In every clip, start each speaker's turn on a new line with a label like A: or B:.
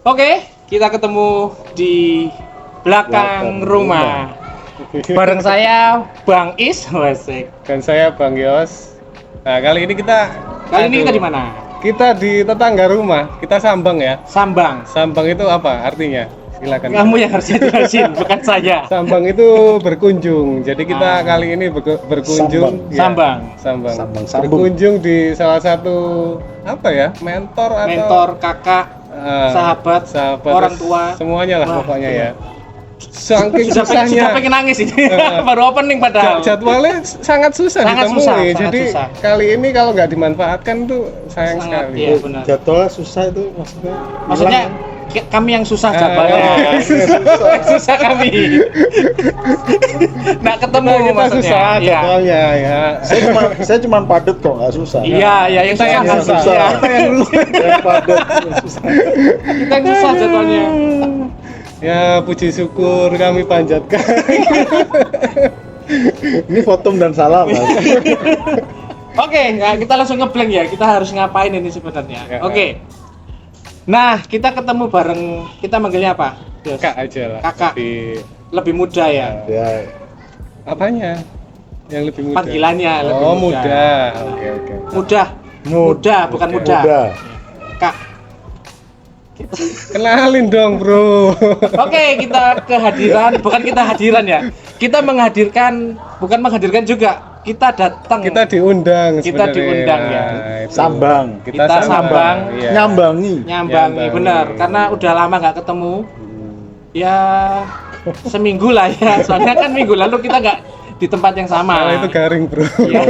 A: Oke, kita ketemu di belakang rumah. Bareng saya Bang Is, wasik.
B: Dan saya Bang Yos. Nah, kali ini kita
A: di mana?
B: Kita di tetangga rumah. Kita sambang ya.
A: Sambang.
B: Sambang itu apa artinya? Silakan.
A: Kamu yang harus jelasin, bukan saya.
B: Sambang itu berkunjung. Jadi kita kali ini berkunjung
A: Sambang.
B: Sambang. Berkunjung di salah satu apa ya? Mentor,
A: kakak, sahabat, orang tua.
B: Semuanya lah. Wah, pokoknya ya.
A: Saking susahnya. Sudah pengen nangis ini. Baru opening padahal.
B: Jadwalnya sangat susah ditemui. Jadi
A: susah.
B: Kali ini kalau nggak dimanfaatkan tuh sayang sekali.
C: Iya, benar. Jadwalnya susah itu maksudnya.
A: Maksudnya kami yang susah jadwalnya. Susah kami. Nggak ketemu
B: kita
A: maksudnya.
B: Susah jadwalnya ya.
C: Saya cuma padet kok, nggak susah.
A: Iya, yang susah kan susah.
C: Yang padet susah.
A: Kita yang susah jadwalnya.
B: Ya, puji syukur kami panjatkan.
C: Ini fotum dan salam.
A: Oke, nah kita langsung ngeblank ya. Kita harus ngapain ini sebenarnya?
B: Ya.
A: Oke. Nah, kita ketemu bareng. Kita manggilnya apa? Yos?
B: Kakak aja lah.
A: Kakak. Lebih muda ya.
C: Ya,
B: Apanya? Yang lebih muda.
A: Panggilannya lebih
B: Oh,
A: muda.
B: Oke.
A: Muda, bukan muda. Kak.
B: Kenalin dong, Bro.
A: Oke, kita kehadiran, bukan kita hadiran ya. Kita bukan menghadirkan juga. Kita datang.
B: Kita diundang
A: Kita
B: sebenarnya.
A: diundang ya.
B: Itu.
C: Sambang.
A: Kita sambang.
B: Iya.
C: Nyambangi.
A: Benar. Karena udah lama nggak ketemu. Ya, seminggu lah ya. Soalnya kan minggu lalu kita nggak di tempat yang sama.
B: Kalau itu garing, Bro.
A: Iya.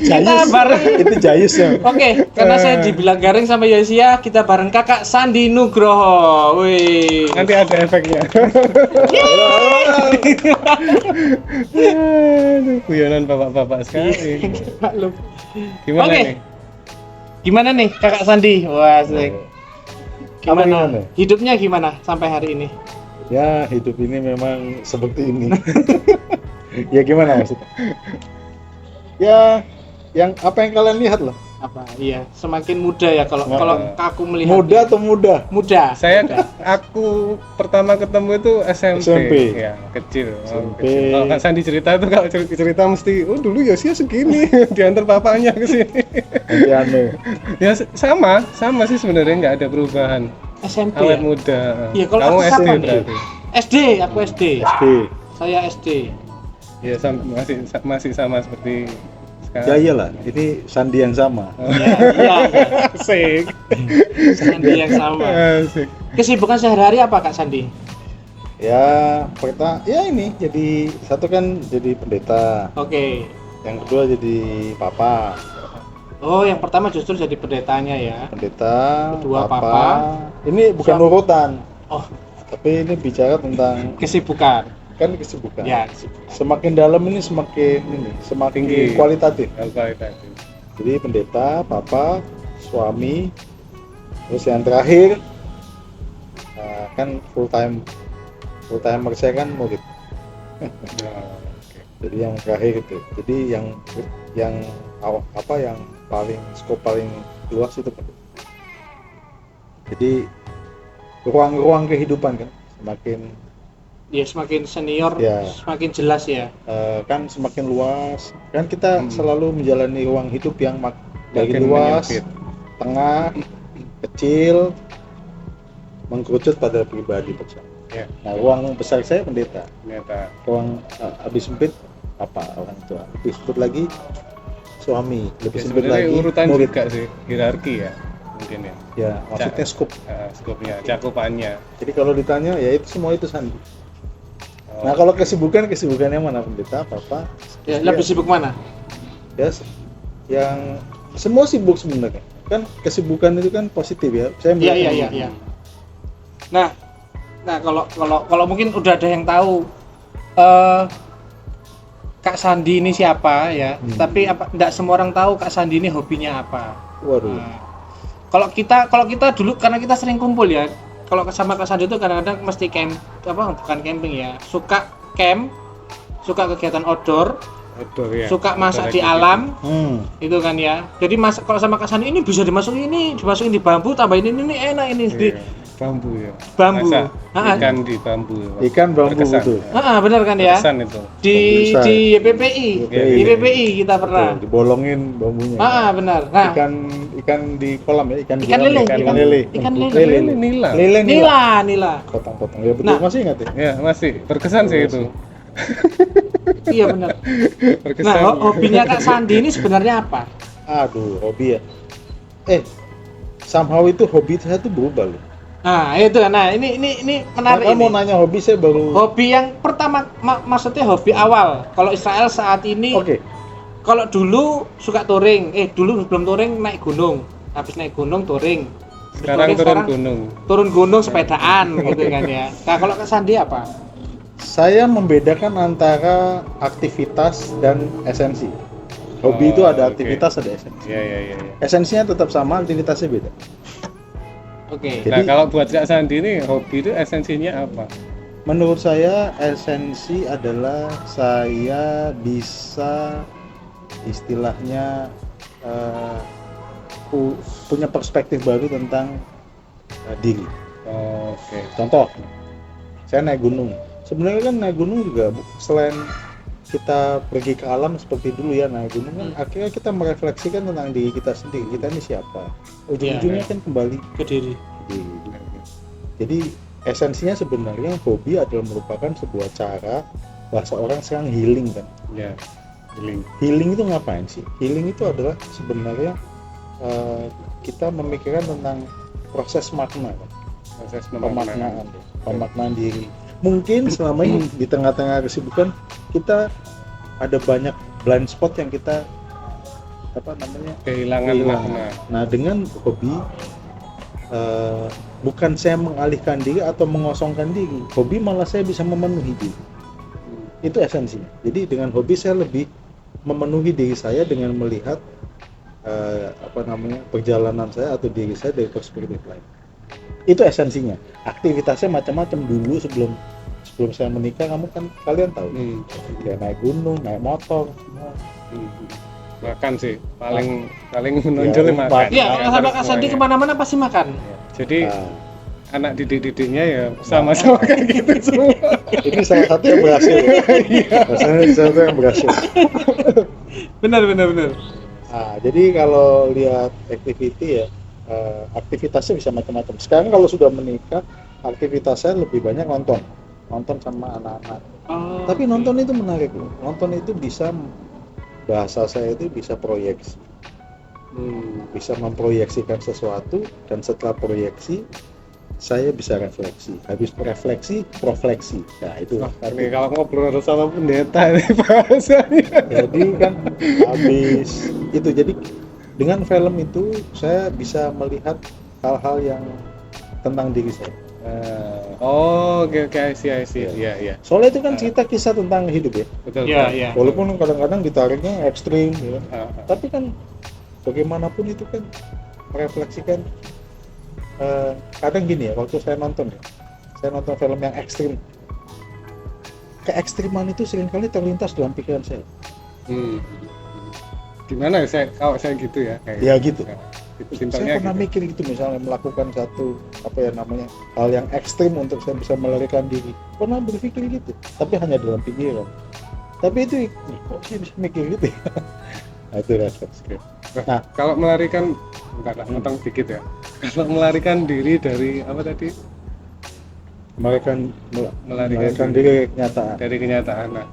A: Kita bareng.
C: Itu Jayus ya.
A: Oke, karena saya dibilang garing sama Yosia, kita bareng Kakak Sandi Nugroho. Wih.
B: Nanti ada efeknya. Aduh, guyonan bapak-bapak sekali.
A: Maklum.
B: Gimana
A: Oke.
B: nih?
A: Gimana nih Kakak Sandi? Wah, asik. Gimana?
C: Gimana?
A: Hidupnya gimana sampai hari ini?
C: Ya, hidup ini memang seperti ini. Ya gimana maksudnya? Ya, yang apa yang kalian lihat lah.
A: Apa? Iya, semakin muda ya kalau aku melihat.
C: Muda atau muda?
A: Muda.
B: Aku pertama ketemu itu SMP. Ya, kecil.
C: SMP.
B: Kecil. Kalau Kak Sandi cerita itu kalau cerita mesti, oh dulu Yosia segini, diantar papanya ke sini.
C: Nanti anu.
B: Ya sama sih sebenarnya nggak ada perubahan.
A: SMP.
B: Awet
A: Ya?
B: muda.
A: Iya, kalau
B: kamu
A: aku
B: SD
A: kapan?
B: berarti.
A: Aku SD.
C: SD.
A: Saya SD.
B: Ya masih sama seperti
C: Ya
B: sekarang.
C: iyalah, ini Sandi yang sama.
A: Iya.
B: Asik.
A: Sandi yang sama.
B: Asik.
A: Kesibukan sehari-hari apa Kak Sandi?
C: Ya, ini jadi satu kan jadi pendeta,
A: Oke.
C: yang kedua jadi papa.
A: Oh, yang pertama justru jadi pendetanya ya.
C: Pendeta,
A: Kedua papa.
C: Ini bukan
A: Suami.
C: urutan,
A: Oh,
C: tapi ini bicara tentang
A: kesibukan.
C: kan kesibukan.
A: Ya.
C: Semakin dalam ini semakin
B: Tinggi.
C: kualitatif.
B: Kualitatif.
C: Jadi pendeta, papa, suami, terus yang terakhir kan full timer saya kan murid. Jadi yang terakhir itu. Jadi yang paling skop paling luas itu pendeta. Jadi ruang kehidupan kan
A: Semakin senior,
C: Ya.
A: semakin jelas ya.
C: kan semakin luas. Kan kita selalu menjalani ruang hidup yang dari
B: Makin
C: luas,
B: menyempit.
C: tengah, kecil, mengkerucut pada pribadi bersama.
B: Ya,
C: Nah, ruang besar saya pendeta.
B: ternyata.
C: Ruang habis sempit orang tua. Lebih sempit lagi suami. Lebih
B: Ya,
C: sempit
B: sebenarnya
C: lagi
B: urutan
C: murid.
B: juga sih, hierarki ya mungkin ya.
C: Ya, maksudnya skop.
B: Skopnya, cakupannya.
C: Jadi kalau ditanya ya itu semua itu Sandi.
B: Oh,
C: Nah, kalau kesibukannya mana pendeta, papa?
A: Ya, lebih sibuk mana?
C: Ya, yang semua sibuk sebenarnya. Kan kesibukan itu kan positif ya. Saya
A: Iya. Nah, kalau mungkin udah ada yang tahu Kak Sandi ini siapa ya. Tapi enggak semua orang tahu Kak Sandi ini hobinya apa.
C: Waduh.
A: Nah, kalau kita dulu karena kita sering kumpul ya. Kalau sama Kak Sandi itu kadang-kadang mesti bukan camping ya. Suka camp, suka kegiatan outdoor,
B: Outdoor ya.
A: suka masak di
B: Outdoor
A: alam,
B: activity.
A: itu kan ya. Jadi kalau sama Kak Sandi ini bisa dimasukin di bambu, tambahin ini enak ini di
B: Iya, bambu ya.
A: bambu.
B: Masak
A: Ah,
B: ikan di bambu.
C: Ikan bambu
B: Berkesan.
C: betul.
A: benar kan ya?
B: Berkesan itu.
A: Di
C: Bisa.
A: di PPI,
B: Iya,
A: di
B: iya.
A: PPI kita pernah.
C: Betul, dibolongin bambunya.
A: Benar. Nah,
C: Ikan di kolam ya, ikan
A: Ikan
C: gurame,
A: lele,
C: ikan
A: ikan-
C: lele.
A: ikan lele.
C: Lele.
B: Nila.
C: Lele nila.
A: nila.
C: Potong-potong. Ya betul,
A: Nah.
C: masih ingat ya?
B: Ya, masih berkesan sih itu.
A: Iya benar.
B: Berkesan.
A: Nah, hobinya Kak Sandi ini sebenarnya apa?
C: Aduh, hobi ya. Somehow itu hobi saya tuh berubah loh.
A: Nah, itu. Nah, ini menarik
C: Kamu mau
A: ini.
C: nanya hobi saya baru.
A: Hobi yang pertama maksudnya hobi awal. Kalau Israel saat ini
C: Oke.
A: kalau dulu suka touring, dulu sebelum touring naik gunung. Habis naik gunung touring. Habis
B: Sekarang
A: touring,
B: turun gunung.
A: turun gunung sepedaan gitu kan ya. Nah, kalau Kak Sandi apa?
C: Saya membedakan antara aktivitas dan esensi. Hobi itu ada
B: oke.
C: aktivitas, ada esensi.
B: Iya.
C: Esensinya tetap sama, aktivitasnya beda.
A: Oke.
C: Jadi-
B: Nah, kalau buat Kak Sandi ini hobi itu esensinya apa?
C: Menurut saya esensi adalah saya bisa istilahnya punya perspektif baru tentang diri.
B: Oke.
C: Contoh, saya naik gunung. Sebenarnya kan naik gunung juga selain kita pergi ke alam seperti dulu ya, naik gunung kan akhirnya kita merefleksikan tentang diri kita sendiri. Kita ini siapa? Ujung-ujungnya
B: Iya.
C: kan kembali
A: Ke diri.
C: ke diri. Jadi esensinya sebenarnya hobi adalah merupakan sebuah cara bahasa orang sekarang healing kan.
B: Ya. Healing.
C: Healing itu ngapain sih? Healing itu adalah sebenarnya kita memikirkan tentang proses makna kan?
B: Proses
C: pemaknaan diri. Mungkin selama ini di tengah-tengah kesibukan kita ada banyak blind spot yang kita
B: kehilangan makna.
C: Nah, dengan hobi bukan saya mengalihkan diri atau mengosongkan diri. Hobi malah saya bisa memenuhi diri. Itu esensinya. Jadi dengan hobi saya lebih memenuhi diri saya dengan melihat perjalanan saya atau diri saya dari perspektif lain. Itu esensinya. Aktivitasnya macam-macam. Dulu sebelum saya menikah, kalian tahu kayak naik gunung, naik motor, semua.
B: Makan sih paling menonjol makan.
A: Iya, kalau sama Kak Sandi kemana-mana pasti makan.
B: Jadi
C: Nah,
B: anak didik-didiknya ya sama-sama kayak gitu semua.
C: ini salah satu yang berhasil. Rasanya salah satu yang berhasil.
A: Benar.
C: Nah, jadi kalau lihat activity ya, aktivitasnya bisa macam-macam. Sekarang kalau sudah menikah, aktivitasnya lebih banyak nonton sama anak-anak.
A: Oh,
C: Tapi
A: oke.
C: nonton itu menarik loh. Nonton itu bisa, bahasa saya itu bisa proyeksi, bisa memproyeksikan sesuatu, dan setelah proyeksi saya bisa refleksi. Habis refleksi, profleksi. Nah itu.
B: Ini kalau ngobrol harus sama pendeta ini bahasanya.
C: Jadi kan habis itu, jadi dengan film itu saya bisa melihat hal-hal yang tentang diri saya.
B: Oke, I see. Iya.
C: Soalnya itu kan cerita kisah tentang hidup ya.
B: Betul.
A: Iya.
C: Walaupun kadang-kadang ditariknya ekstrim, ya kan.
B: Ah,
C: Tapi kan bagaimanapun itu kan merefleksikan. Kadang gini ya, waktu saya nonton film yang ekstrim, keekstriman itu seringkali terlintas dalam pikiran saya.
B: Gimana ya kalau saya gitu ya? Kayak
C: Ya gitu.
B: Simpelnya
C: Saya pernah
B: gitu.
C: mikir gitu, misalnya melakukan satu hal yang ekstrim untuk saya bisa melarikan diri. Pernah berpikir gitu, tapi hanya dalam pikiran. Tapi itu kok saya bisa mikir gitu ya? Nah, itu refleksi.
B: Nah, kalau melarikan, ngotong sedikit ya. Kalau melarikan diri dari apa tadi?
C: Melarikan diri kenyataan.
B: Dari kenyataan. Nah,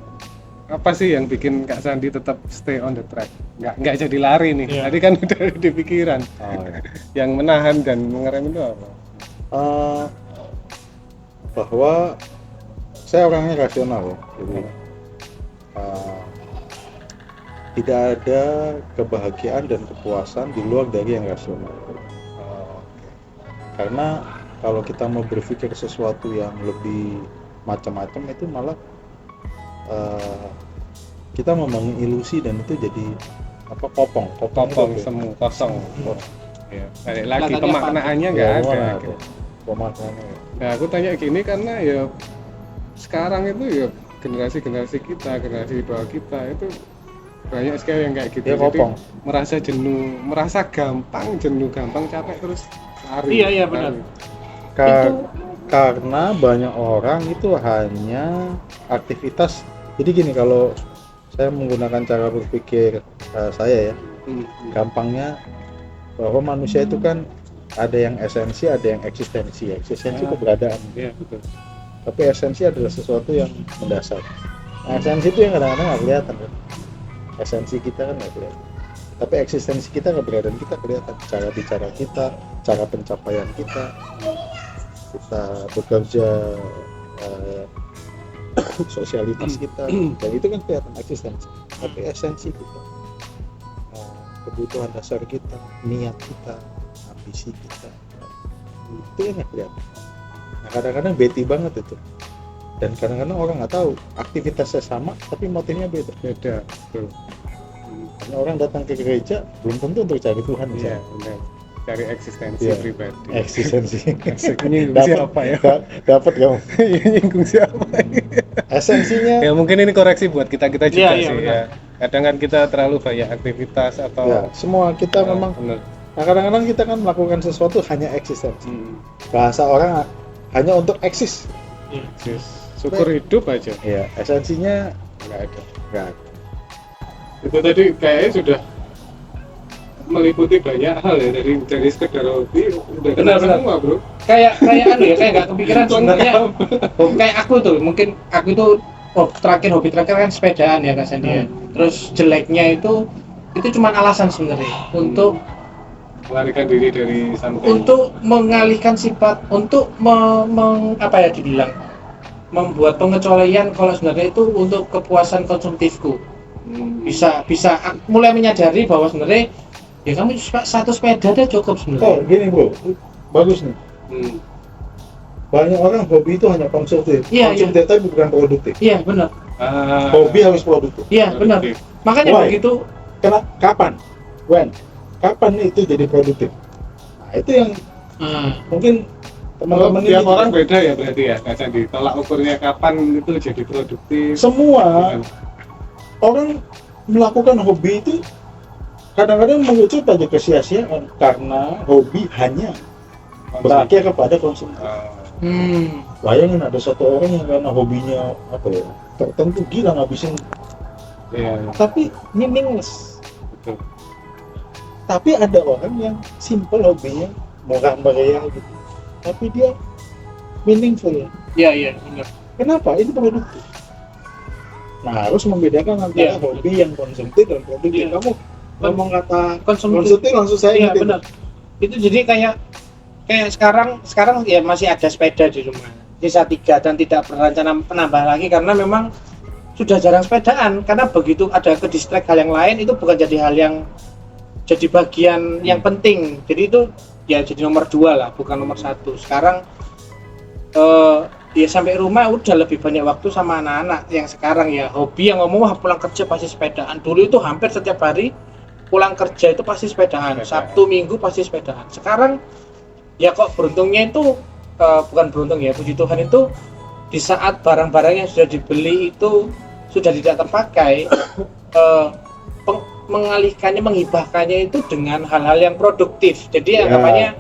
B: apa sih yang bikin Kak Sandi tetap stay on the track? Nggak jadi lari nih.
A: Iya.
B: Tadi kan udah di pikiran.
C: Oh, ya.
B: Yang menahan dan mengerem itu apa?
C: Bahwa saya orangnya rasional ya, jadi tidak ada kebahagiaan dan kepuasan di luar dari yang rasional. Karena kalau kita mau berpikir sesuatu yang lebih macam-macam itu malah kita membangun ilusi, dan itu jadi kopong
B: Semu kosong. Ya. Balik lagi
A: Kelihatannya
B: pemaknaannya nggak ada. Gitu.
C: Pemaknaannya.
B: Nah, aku tanya gini karena ya sekarang itu ya generasi kita, generasi di bawah kita itu banyak sekali yang kayak gitu.
C: Dia
B: Jadi
C: kopong.
B: merasa jenuh, merasa jenuh gampang capek terus lari.
A: Iya, benar.
C: Ka-
A: Itu-
C: karena banyak orang itu hanya aktivitas. Jadi gini, kalau saya menggunakan cara berpikir saya ya, gampangnya bahwa manusia itu kan ada yang esensi, ada yang eksistensi. Eksistensi keberadaan.
B: Iya, betul.
C: Tapi esensi adalah sesuatu yang mendasar. Nah, esensi itu yang kadang-kadang nggak kelihatan kan. Esensi kita kan nggak kelihatan. Tapi eksistensi kita, keberadaan kita kelihatan. Cara bicara kita, cara pencapaian kita bekerja, sosialitas kita, dan itu kan kelihatan eksistensi. Tapi esensi kita, kebutuhan dasar kita, niat kita, ambisi kita, itu yang nggak kelihatan. Nah, kadang-kadang beti banget itu, dan kadang-kadang orang nggak tahu aktivitasnya sama tapi motifnya beda.
B: Betul.
C: Karena orang datang ke gereja belum tentu untuk cari Tuhan.
B: Iya,
C: misalnya.
B: benar. Cari eksistensi
C: Iya.
B: pribadi.
C: Eksistensi.
B: Nyinggung siapa ya?
C: Dapat kamu.
B: Nyinggung siapa?
C: Esensinya
B: Ya mungkin ini koreksi buat kita juga
A: Iya,
B: sih
A: benar.
B: ya. Kadang kan kita terlalu banyak aktivitas atau
C: ya, semua kita memang.
B: benar.
C: Nah, kadang-kadang kita kan melakukan sesuatu hanya eksistensi.
B: Hmm.
C: Bahasa orang hanya untuk eksis.
B: Yes. Syukur hidup aja.
C: Ya, esensinya
B: Enggak ada.
C: enggak ada.
B: Itu tadi kayaknya sudah meliputi banyak hal ya, dari sekedar hobi udah
A: Benar,
B: kena semua, Bro.
A: kayak anu ya, kayak nggak kepikiran sebenarnya. Kayak aku tuh, mungkin aku itu hobi terakhir kan sepedaan ya Kak Sandy ya. Terus jeleknya itu cuma alasan sebenarnya untuk
B: Melarikan diri dari santai.
A: untuk mengalihkan sifat, untuk apa ya dibilang, membuat pengecualian kalau sebenarnya itu untuk kepuasan konsumtifku. Bisa mulai menyadari bahwa sebenarnya ya kamu satu sepeda aja cukup
C: Oh,
A: sebenarnya.
C: gini, Bro. Bagus nih.
B: Hmm.
C: Banyak orang hobi itu hanya konsumtif.
A: Iya,
C: Konsumtif tapi bukan produktif.
A: Iya benar.
C: Hobi harus produktif.
A: Iya benar. Makanya
C: Why?
A: begitu.
C: Kapan? When? Kapan itu jadi produktif? Nah, itu yang mungkin teman-teman ini
B: Tiap orang beda ya berarti ya, Kak Sandi. Tolak ukurnya kapan itu jadi produktif.
C: semua orang melakukan hobi itu kadang-kadang mengecut pada kesia-siaan karena hobi hanya berakhir kepada konsumsi. Bayangin ada satu orang yang karena hobinya apa ya tertentu gila ngabisin,
B: Iya,
C: tapi meaningless.
B: betul.
C: Tapi ada orang yang simple hobinya murah meriah gitu, tapi dia meaningful.
A: Iya benar.
C: Kenapa? Ini produktif. Nah, harus membedakan antara
A: Iya.
C: hobi yang konsumtif dan produktif.
A: Iya.
C: Kamu ngomong kata
A: Konsumtif.
C: konsumtif langsung saya
A: Iya
C: ingat
A: benar. Itu jadi kayak sekarang ya masih ada sepeda di rumah. Sisa 3 dan tidak berencana menambah lagi karena memang sudah jarang sepedaan, karena begitu ada ke distract hal yang lain itu bukan jadi hal yang jadi bagian yang penting. Jadi itu ya jadi nomor 2 lah, bukan nomor 1. Sekarang ya sampai rumah udah lebih banyak waktu sama anak-anak. Yang sekarang ya hobi yang ngomong wah pulang kerja pasti sepedaan. Dulu itu hampir setiap hari pulang kerja itu pasti sepedaan. Sabtu Minggu pasti sepedaan. Sekarang ya kok beruntungnya itu bukan beruntung ya, puji Tuhan itu di saat barang-barang yang sudah dibeli itu sudah tidak terpakai, mengalihkannya, menghibahkannya itu dengan hal-hal yang produktif. Jadi anggapannya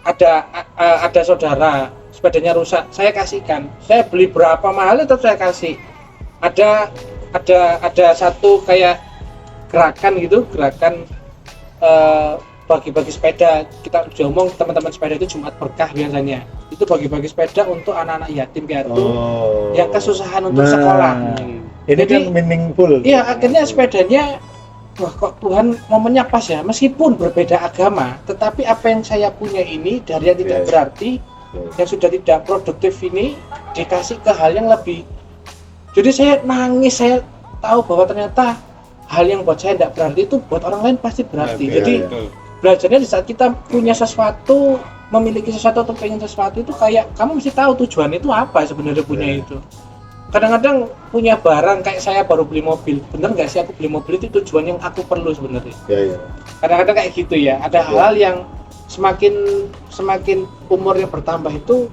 A: ada saudara sepedanya rusak, saya kasihkan. Saya beli berapa mahal tetap saya kasih. Ada satu kayak gerakan gitu, gerakan bagi-bagi sepeda. Kita udah ngomong teman-teman sepeda itu Jumat Berkah biasanya. Itu bagi-bagi sepeda untuk anak-anak yatim piatu yang kesusahan untuk sekolah.
C: Ini
A: Jadi,
C: kan meaningful.
A: Iya, akhirnya sepedanya wah kok Tuhan momennya pas ya. Meskipun berbeda agama, tetapi apa yang saya punya ini dari yang tidak berarti, yang sudah tidak produktif ini dikasih ke hal yang lebih. Jadi saya nangis, saya tahu bahwa ternyata hal yang buat saya tidak berarti itu buat orang lain pasti berarti. Jadi belajarnya di saat kita punya sesuatu, memiliki sesuatu atau pengen sesuatu itu kayak kamu mesti tahu tujuan itu apa sebenarnya punya itu. Kadang-kadang punya barang kayak saya baru beli mobil, bener nggak sih aku beli mobil itu tujuan yang aku perlu sebenarnya. Kadang-kadang kayak gitu ya. Ada hal yang semakin umurnya bertambah itu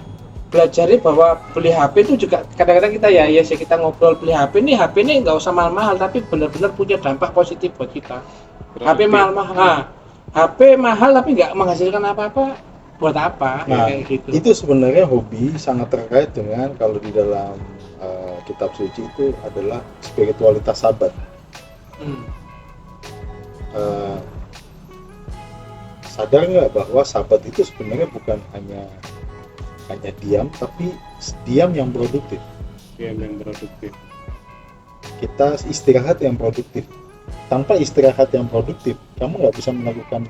A: belajari bahwa beli HP itu juga kadang-kadang kita ya sih kita ngobrol beli HP ini nggak usah mahal-mahal tapi benar-benar punya dampak positif buat kita. HP mahal-mahal, HP mahal tapi nggak menghasilkan apa-apa, buat apa?
C: Nah,
A: kayak gitu.
C: itu sebenarnya hobi sangat terkait dengan kalau di dalam kitab suci itu adalah spiritualitas sabat. Sadar nggak bahwa sabat itu sebenarnya bukan hanya diam, tapi diam yang produktif.
B: Diam yang produktif.
C: Kita istirahat yang produktif. Tanpa istirahat yang produktif, kamu nggak bisa melakukan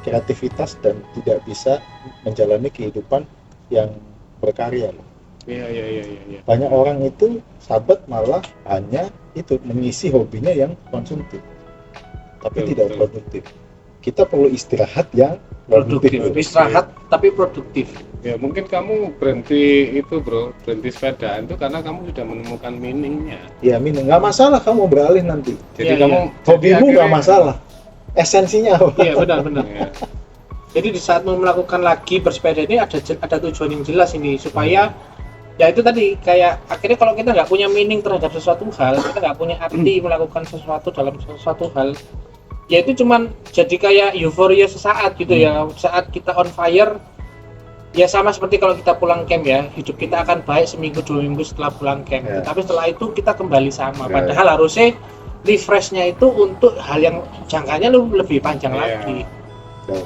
C: kreativitas dan tidak bisa menjalani kehidupan yang berkarya.
B: Iya.
C: Banyak orang itu sabat malah hanya itu mengisi hobinya yang konsumtif, tapi tidak produktif. Kita perlu istirahat yang produktif.
A: Istirahat tapi produktif.
B: Ya mungkin kamu berhenti sepedaan itu karena kamu sudah menemukan meaningnya.
C: Ya nggak masalah kamu beralih nanti.
B: Jadi
A: Ya,
B: kamu
C: hobimu nggak masalah. Esensinya apa?
A: Iya benar.
B: Ya.
A: Jadi di saat mau melakukan lagi bersepeda ini ada tujuan yang jelas ini supaya ya itu tadi kayak akhirnya kalau kita nggak punya meaning terhadap sesuatu hal, kita nggak punya arti melakukan sesuatu dalam sesuatu hal, ya itu cuman jadi kayak euforia sesaat gitu ya. Saat kita on fire ya sama seperti kalau kita pulang camp ya, hidup kita akan baik seminggu 2 minggu setelah pulang camp.
C: Ya.
A: Tapi setelah itu kita kembali sama.
C: Ya.
A: Padahal harusnya refreshnya itu untuk hal yang jangkanya lebih panjang
B: Ya.
A: lagi.
C: Ya.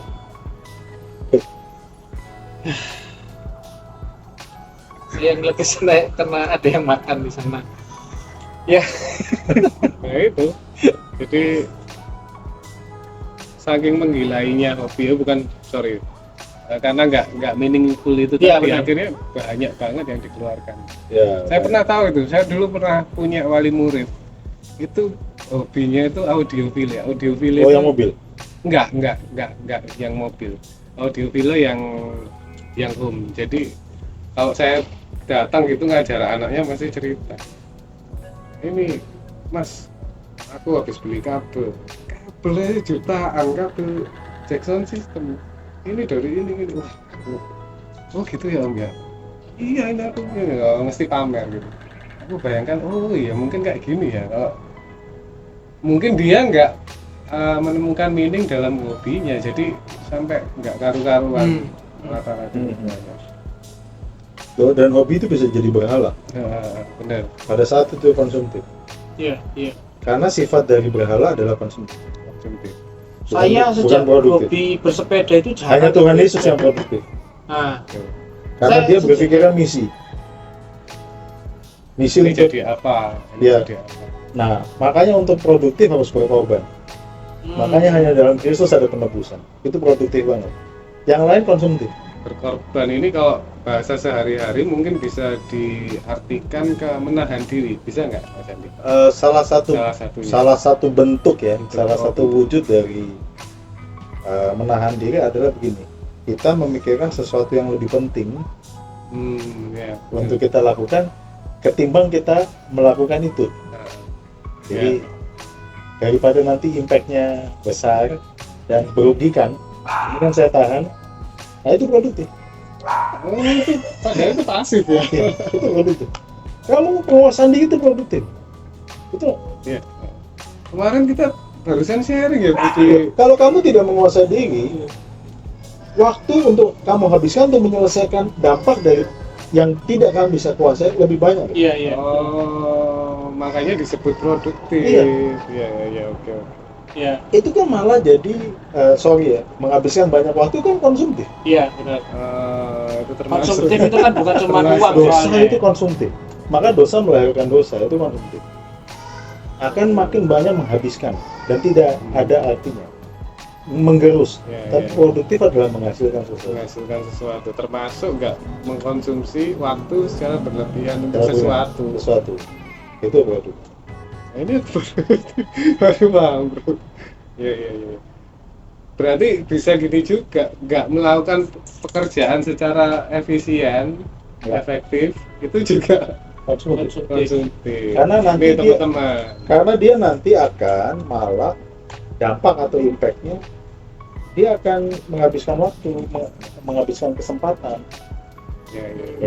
A: Yang lebih sana karena ada yang makan di sana. Ya,
B: Nah itu. Jadi saking menggilainya hobi karena nggak meaningful itu
A: Iya,
B: tadi
A: benar.
B: akhirnya banyak banget yang dikeluarkan.
C: Ya,
B: Saya pernah tahu itu. Saya dulu pernah punya wali murid. Itu hobinya itu audiofile. Audiofile
C: Oh,
B: itu
C: yang mobil.
B: enggak yang mobil. Audiofile yang home. Jadi kalau saya datang gitu ngajar anaknya masih cerita. Ini Mas, aku habis beli kabelnya jutaan, kabel Jackson System. Ini dari ini. Wah, oh gitu ya Om ya. Iya ini aku mesti pamer gitu. Aku bayangkan oh iya mungkin kayak gini ya. Kalau mungkin dia nggak menemukan meaning dalam hobinya, jadi sampai nggak karu-karuan rata-rata.
C: Dan hobi itu bisa jadi berhala
B: Benar.
C: pada saat itu konsumtif.
A: iya.
C: Karena sifat dari berhala adalah konsumtif.
B: Konsumtif.
A: Saya
C: bukan
A: sejak
C: produktif.
A: hobi bersepeda itu
C: Hanya Tuhan Yesus yang produktif.
A: Nah,
C: Karena
A: Saya
C: dia
A: sejak-
C: berpikiran misi
B: Ini
C: untuk
B: jadi apa? Ini
C: Iya.
B: jadi apa?
C: nah makanya untuk produktif harus berkorban. Makanya hanya dalam Kristus ada penebusan. Itu produktif banget. Yang lain konsumtif.
B: Berkorban ini kalau bahasa sehari-hari mungkin bisa diartikan ke menahan diri, bisa nggak Mas Andi?
C: Salah satu bentuk ya,
B: Bentuk
C: salah satu wujud dari menahan diri adalah begini. Kita memikirkan sesuatu yang lebih penting
B: Ya.
C: untuk kita lakukan ketimbang kita melakukan itu.
B: Nah,
C: Jadi daripada nanti impact-nya besar dan merugikan, ini kan saya tahan. Nah itu produktif.
B: itu padahal itu pasif ya.
C: Ya, itu produktif. Kamu penguasaan diri itu produktif. Itu
B: Iya. Kemarin kita barusan sharing ya di
C: kalau kamu tidak menguasai diri, waktu untuk kamu habiskan untuk menyelesaikan dampak dari yang tidak kamu bisa kuasai lebih banyak.
A: Iya.
B: Oh, makanya disebut produktif.
C: Iya.
B: Iya, oke.
A: Iya.
C: Itu kan malah jadi menghabiskan banyak waktu kan konsumtif.
A: Iya, benar.
B: Itu termasuk
A: Konsumtif itu kan bukan cuma
B: Termasuk
A: uang
C: Dosa
A: soalnya.
C: itu konsumtif. Maka dosa melahirkan dosa itu konsumtif. Akan makin banyak menghabiskan dan tidak ada artinya. Menggerus.
B: Ya,
C: Tapi
B: ya.
C: produktif adalah menghasilkan sesuatu.
B: menghasilkan sesuatu, termasuk nggak mengkonsumsi waktu secara berlebihan untuk
C: Berlebihan.
B: sesuatu.
C: Itu produktif.
B: Nah, ini baru paham bro. Iya. Berarti bisa gini juga, nggak melakukan pekerjaan secara efisien,
C: Ya.
B: efektif, itu juga
C: Konsumtif.
B: konsumtif.
C: Karena nanti
B: Ini
C: dia-
B: teman-teman.
C: Karena dia nanti akan malah dampak atau impact-nya dia akan menghabiskan waktu, menghabiskan kesempatan. ya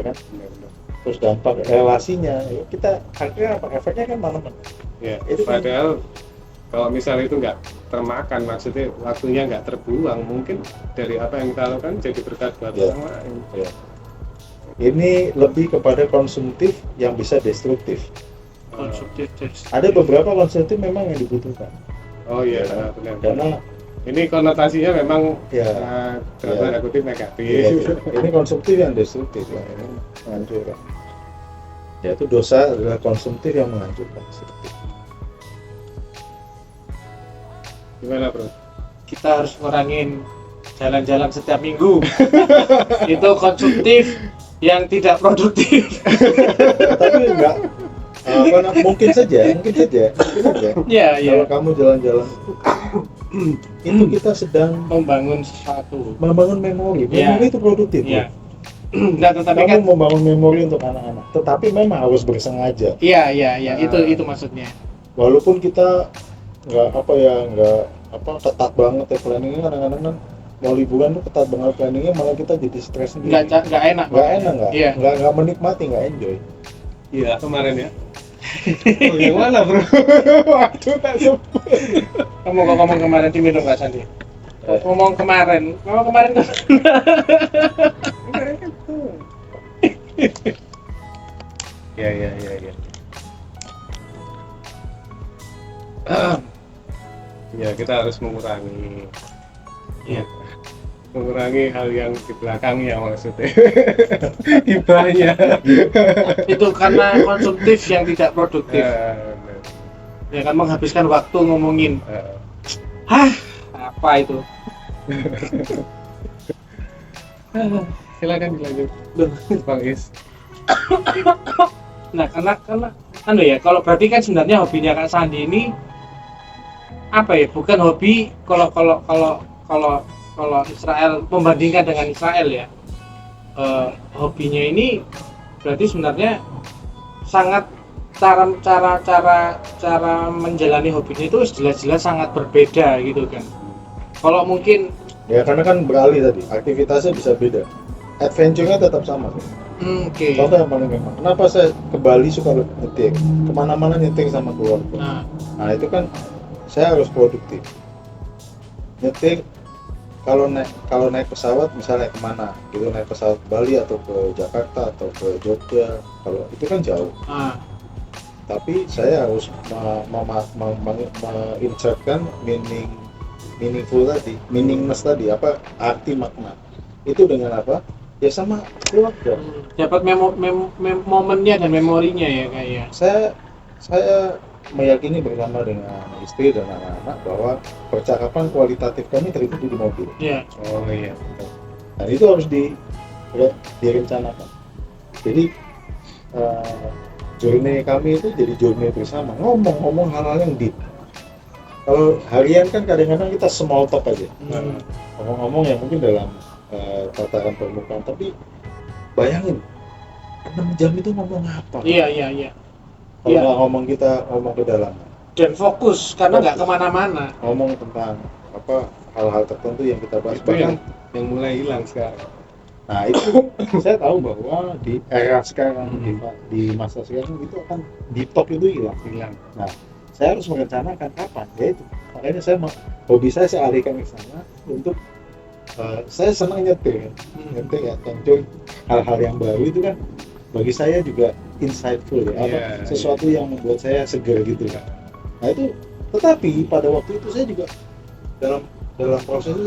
C: kan?
B: Benar.
C: Terus dampak relasinya, ya kita akhirnya apa? Efeknya kan mana-mana.
B: Ya,
C: Itu kan-
B: padahal kalau misalnya itu nggak termakan, maksudnya waktunya nggak terbuang, mungkin dari apa yang kita lakukan jadi berkat buat
C: Ya.
B: orang lain.
C: Ya. Ini lebih kepada konsumtif yang bisa destruktif.
A: Konsumtif
C: Ada beberapa konsumtif memang yang dibutuhkan.
B: Oh iya,
C: Ya.
B: benar.
C: Karena
B: Ini konotasinya memang
C: ya,
B: dalam
C: Ya.
B: tanda kutip negatif.
C: ini konsumtif yang destruktif lah, ini menghancurkan. Ya itu dosa adalah konsumtif yang menghancurkan.
B: Gimana bro?
A: kita harus ngurangin jalan-jalan setiap minggu. Itu konsumtif yang tidak produktif.
C: Tapi enggak mungkin saja.
A: Iya,
C: Kalau kamu jalan-jalan itu kita sedang
A: membangun sesuatu.
C: membangun memori.
A: Iya.
C: Memori itu produktif.
A: Iya. Nah, tetapi kan
C: Kamu membangun memori untuk anak-anak. Tetapi memang harus bersengaja.
A: iya, itu maksudnya.
C: Walaupun kita nggak ketat banget ya planningnya, kadang-kadang kan mau liburan tuh ketat banget planningnya, malah kita jadi stres sendiri.
A: Nggak enak. Iya.
C: nggak menikmati, nggak enjoy.
B: Iya kemarin ya. Oh, yang mana bro? Waduh tak sebut.
A: Kamu kok ngomong kemarin di minum nggak Sandi? Ngomong kemarin kan.
B: Ya. Ya kita harus mengurangi.
A: Iya.
B: Mengurangi hal yang di belakangnya maksudnya. Ibahnya.
A: Itu karena konsumtif yang tidak produktif.
B: Benar.
A: Ya kan menghabiskan waktu ngomongin.
B: Eh,
A: Apa itu?
B: Silakan dilanjut. Bang Is.
A: Nah, karena ya, kalau berarti kan sebenarnya hobinya Kak Sandi ini apa ya? Bukan hobi kalau Israel membandingkan dengan Israel ya. Hobinya ini berarti sebenarnya sangat cara menjalani hobinya itu jelas-jelas sangat berbeda gitu kan. Kalau mungkin
C: Ya karena kan beralih tadi, aktivitasnya bisa beda. Adventure-nya tetap sama.
A: oke.
C: Contoh yang paling gampang, kenapa saya ke Bali suka nyetir, kemana-mana nyetir sama keluarga. Nah itu kan saya harus produktif. Nyetir kalau naik pesawat misalnya kemana, gitu naik pesawat ke Bali atau ke Jakarta atau ke Jogja, kalau itu kan jauh. Tapi saya harus menginsertkan meaningless tadi, apa arti makna itu dengan apa? Ya sama keluarga.
A: Dapat momennya dan memorinya ya kayak.
C: Saya meyakini bersama dengan istri dan anak-anak bahwa percakapan kualitatif kami terjadi di mobil.
A: Iya.
B: Oh iya.
C: Dan itu harus direncanakan. Jadi journey kami itu jadi journey bersama, ngomong hal-hal yang deep. Kalau harian kan kadang-kadang kita small talk aja, ngomong-ngomong yang mungkin dalam tataran permukaan, tapi bayangin 6 jam itu ngomong apa?
A: Iya.
C: Kalau nggak ngomong, kita ngomong ke dalam
A: Dan fokus karena nggak kemana-mana.
C: ngomong tentang apa hal-hal tertentu yang kita bahas.
B: Itu yang mulai hilang sekarang.
C: Nah itu saya tahu bahwa di era sekarang, di masa sekarang itu akan deep talk itu hilang. Nah saya harus merencanakan kapan, ya itu makanya hobi saya alihkan ke sana untuk saya senang nyetir ya, enjoy hal-hal yang baru itu kan bagi saya juga insightful ya, sesuatu yang membuat saya segar gitu. Nah itu, tetapi pada waktu itu saya juga dalam proses itu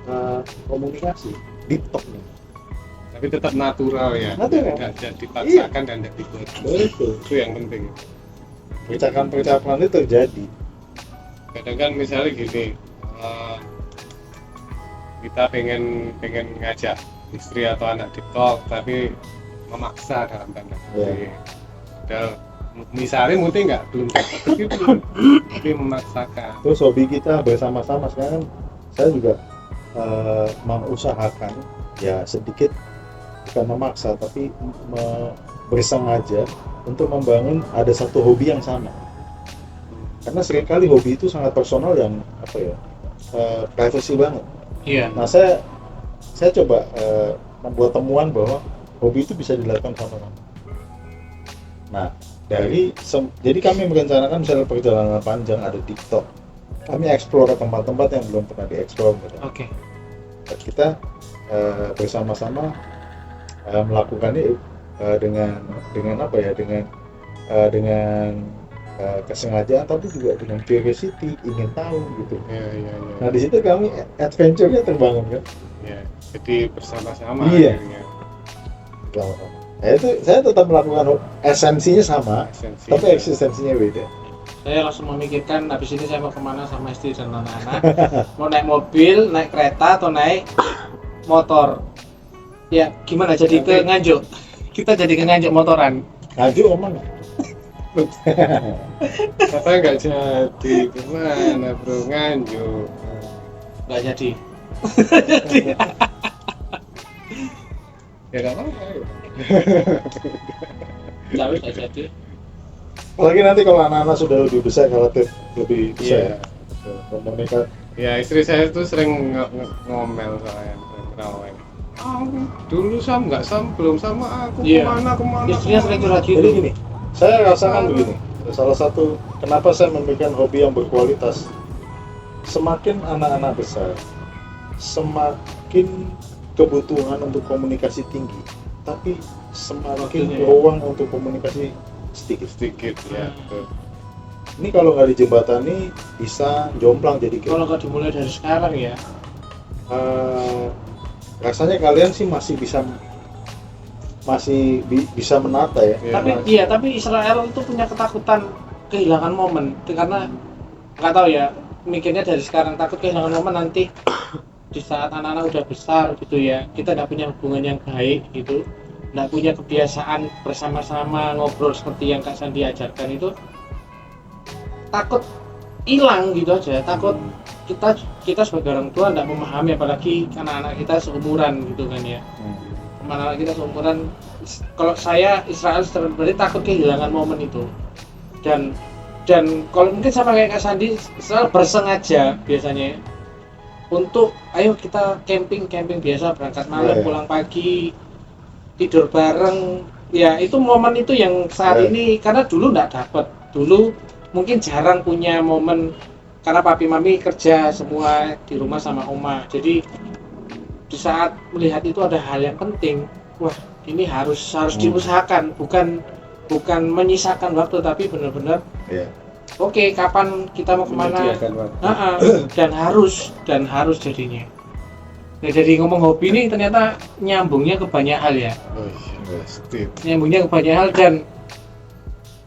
C: saya komunikasi deep talk nih.
B: Tapi tetap natural ya.
C: Natural.
B: Tidak dipaksakan dan tidak dibuat.
C: Betul.
B: Itu yang penting.
C: Percakapan itu terjadi.
B: Kadang kan misalnya gini, kita pengen ngajak istri atau anak di talk, tapi memaksa dalam tanda kutip. Padahal misalnya mungkin belum begitu, tapi memaksakan.
C: Terus hobi kita bersama-sama sekarang, saya juga mengusahakan ya sedikit, bukan memaksa tapi bersengaja untuk membangun ada satu hobi yang sama. Karena seringkali hobi itu sangat personal yang privacy banget.
A: Iya.
C: Nah saya coba membuat temuan bahwa hobi itu bisa dilakukan sama-sama. Nah, jadi kami merencanakan misalnya perjalanan panjang ada TikTok. Kami explore tempat-tempat yang belum pernah dieksplor.
A: Oke.
C: Kita bersama-sama melakukannya dengan apa ya? Dengan kesengajaan, tapi juga dengan curiosity, ingin tahu gitu.
B: Ya.
C: Nah, di situ kami adventure-nya terbangun kan.
B: Ya, jadi bersama-sama
C: Iya.
B: akhirnya.
C: Bersama-sama. Nah, itu saya tetap melakukan esensinya sama,
B: Esensi.
C: tapi eksistensinya beda.
A: Saya langsung memikirkan habis ini saya mau kemana sama istri dan anak-anak. Mau naik mobil, naik kereta, atau naik motor. Ya, gimana jadi ke Nganjuk? Kita jadi ke Nganjuk motoran.
C: Ngaju omong.
B: Kata nggak jadi, gimana bro, Nganjuk.
A: Nggak jadi.
B: Ya nggak apa-apa.
A: Tapi nggak jadi.
C: Apalagi nanti kalau anak-anak sudah lebih besar, khawatir lebih besar. Mereka
B: Ya istri saya tuh sering ngomel soalnya, ngomel. Dulu belum sama aku,
A: Iya.
B: kemana.
A: Istrinya sering curhat
C: jadi
A: gitu.
C: gini, saya rasakan begini. Salah satu kenapa saya memberikan hobi yang berkualitas, semakin anak-anak besar, semakin kebutuhan untuk komunikasi tinggi, tapi semakin
A: Waktunya.
C: ruang untuk komunikasi sedikit.
B: Ya. Betul.
C: Ini kalau nggak dijembatani bisa jomplang jadi kayak
A: Kalau nggak dimulai dari sekarang ya.
C: rasanya kalian sih masih bisa menata ya.
B: Ya,
A: Tapi
B: Mas.
A: iya, tapi Israel itu punya ketakutan kehilangan momen karena nggak tahu ya, mikirnya dari sekarang takut kehilangan momen nanti di saat anak-anak udah besar gitu ya, kita nggak punya hubungan yang baik gitu, nggak punya kebiasaan bersama-sama ngobrol seperti yang Kak Sandi ajarkan itu, takut hilang gitu aja, takut kita sebagai orang tua nggak memahami, apalagi anak-anak kita seumuran gitu kan ya. Anak-anak kita seumuran, kalau saya Israel sebenarnya takut kehilangan momen itu, dan kalau mungkin sama kayak Kak Sandi, Israel bersengaja biasanya untuk ayo kita camping biasa, berangkat malam
C: Ya.
A: pulang pagi, tidur bareng ya. Itu momen itu yang saat
C: Ya.
A: ini, karena dulu nggak dapet, dulu mungkin jarang punya momen karena papi mami kerja semua di rumah sama oma. Jadi di saat melihat itu ada hal yang penting, wah ini harus diusahakan, bukan menyisakan waktu, tapi benar-benar
C: Ya.
A: oke, kapan kita mau kemana.
B: Menyediakan waktu.
A: Dan harus jadinya. Nah, jadi ngomong hobi ini ternyata nyambungnya ke banyak hal ya,
B: Oh iya, pasti.
A: nyambungnya ke banyak hal,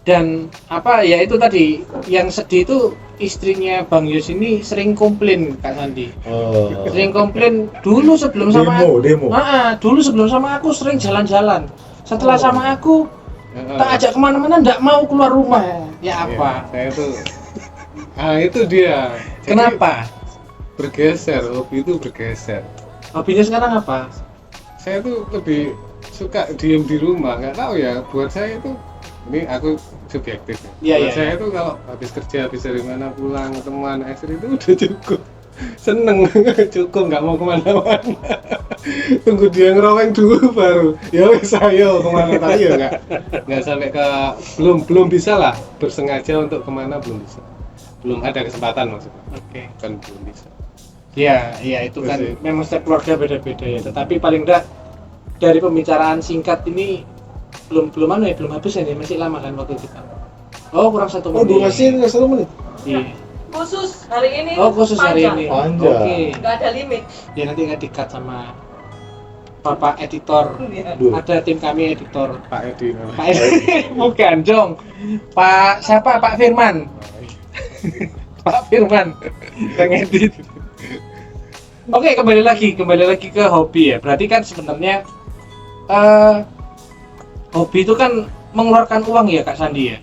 A: dan apa ya, itu tadi yang sedih itu istrinya Bang Yus ini sering komplain Kak Sandi. Sering komplain dulu sebelum sama aku.
C: demo.
A: Dulu sebelum sama aku sering jalan-jalan. Setelah sama aku tak ajak kemana-mana, nggak mau keluar rumah. Ya apa?
B: Saya tuh itu dia. Jadi,
A: Kenapa?
B: bergeser, hobi itu bergeser.
A: Hobinya sekarang apa?
B: Saya tuh lebih suka diem di rumah, nggak tahu ya, buat saya itu, ini aku subjektif ya.
A: Iya,
B: Buat
A: iya,
B: saya itu kalau habis kerja, habis dari mana pulang ketemu anak istri itu udah cukup, seneng. Cukup, nggak mau kemana-mana. Tunggu dia ngeroweng dulu baru ya wis ayo kemana tadi ya, nggak sampai ke belum bisa lah bersengaja untuk kemana, belum ada kesempatan maksudnya,
A: Oke.
B: kan belum bisa.
A: Ya itu kan
B: Terus,
A: memang setiap keluarga beda-beda ya. Tetapi paling enggak dari pembicaraan singkat ini belum habis ya, masih lama kan waktu kita. Oh, kurang 1 menit.
C: Oh, durasi nggak 1 menit.
A: Iya.
D: Khusus hari ini.
A: Oh, khusus hari
D: panjang.
A: ini.
C: Panjang.
A: Oke.
D: Nggak ada limit.
A: Ya nanti nggak di-cut sama Bapak editor.
C: Aduh.
A: Ada tim kami editor.
B: Pak Edi namanya.
A: Pak bukan, Jong. Pak siapa? Pak Firman. Pak Firman yang edit. Oke, kembali lagi ke hobi ya. Berarti kan sebenarnya hobi itu kan mengeluarkan uang ya Kak Sandi ya.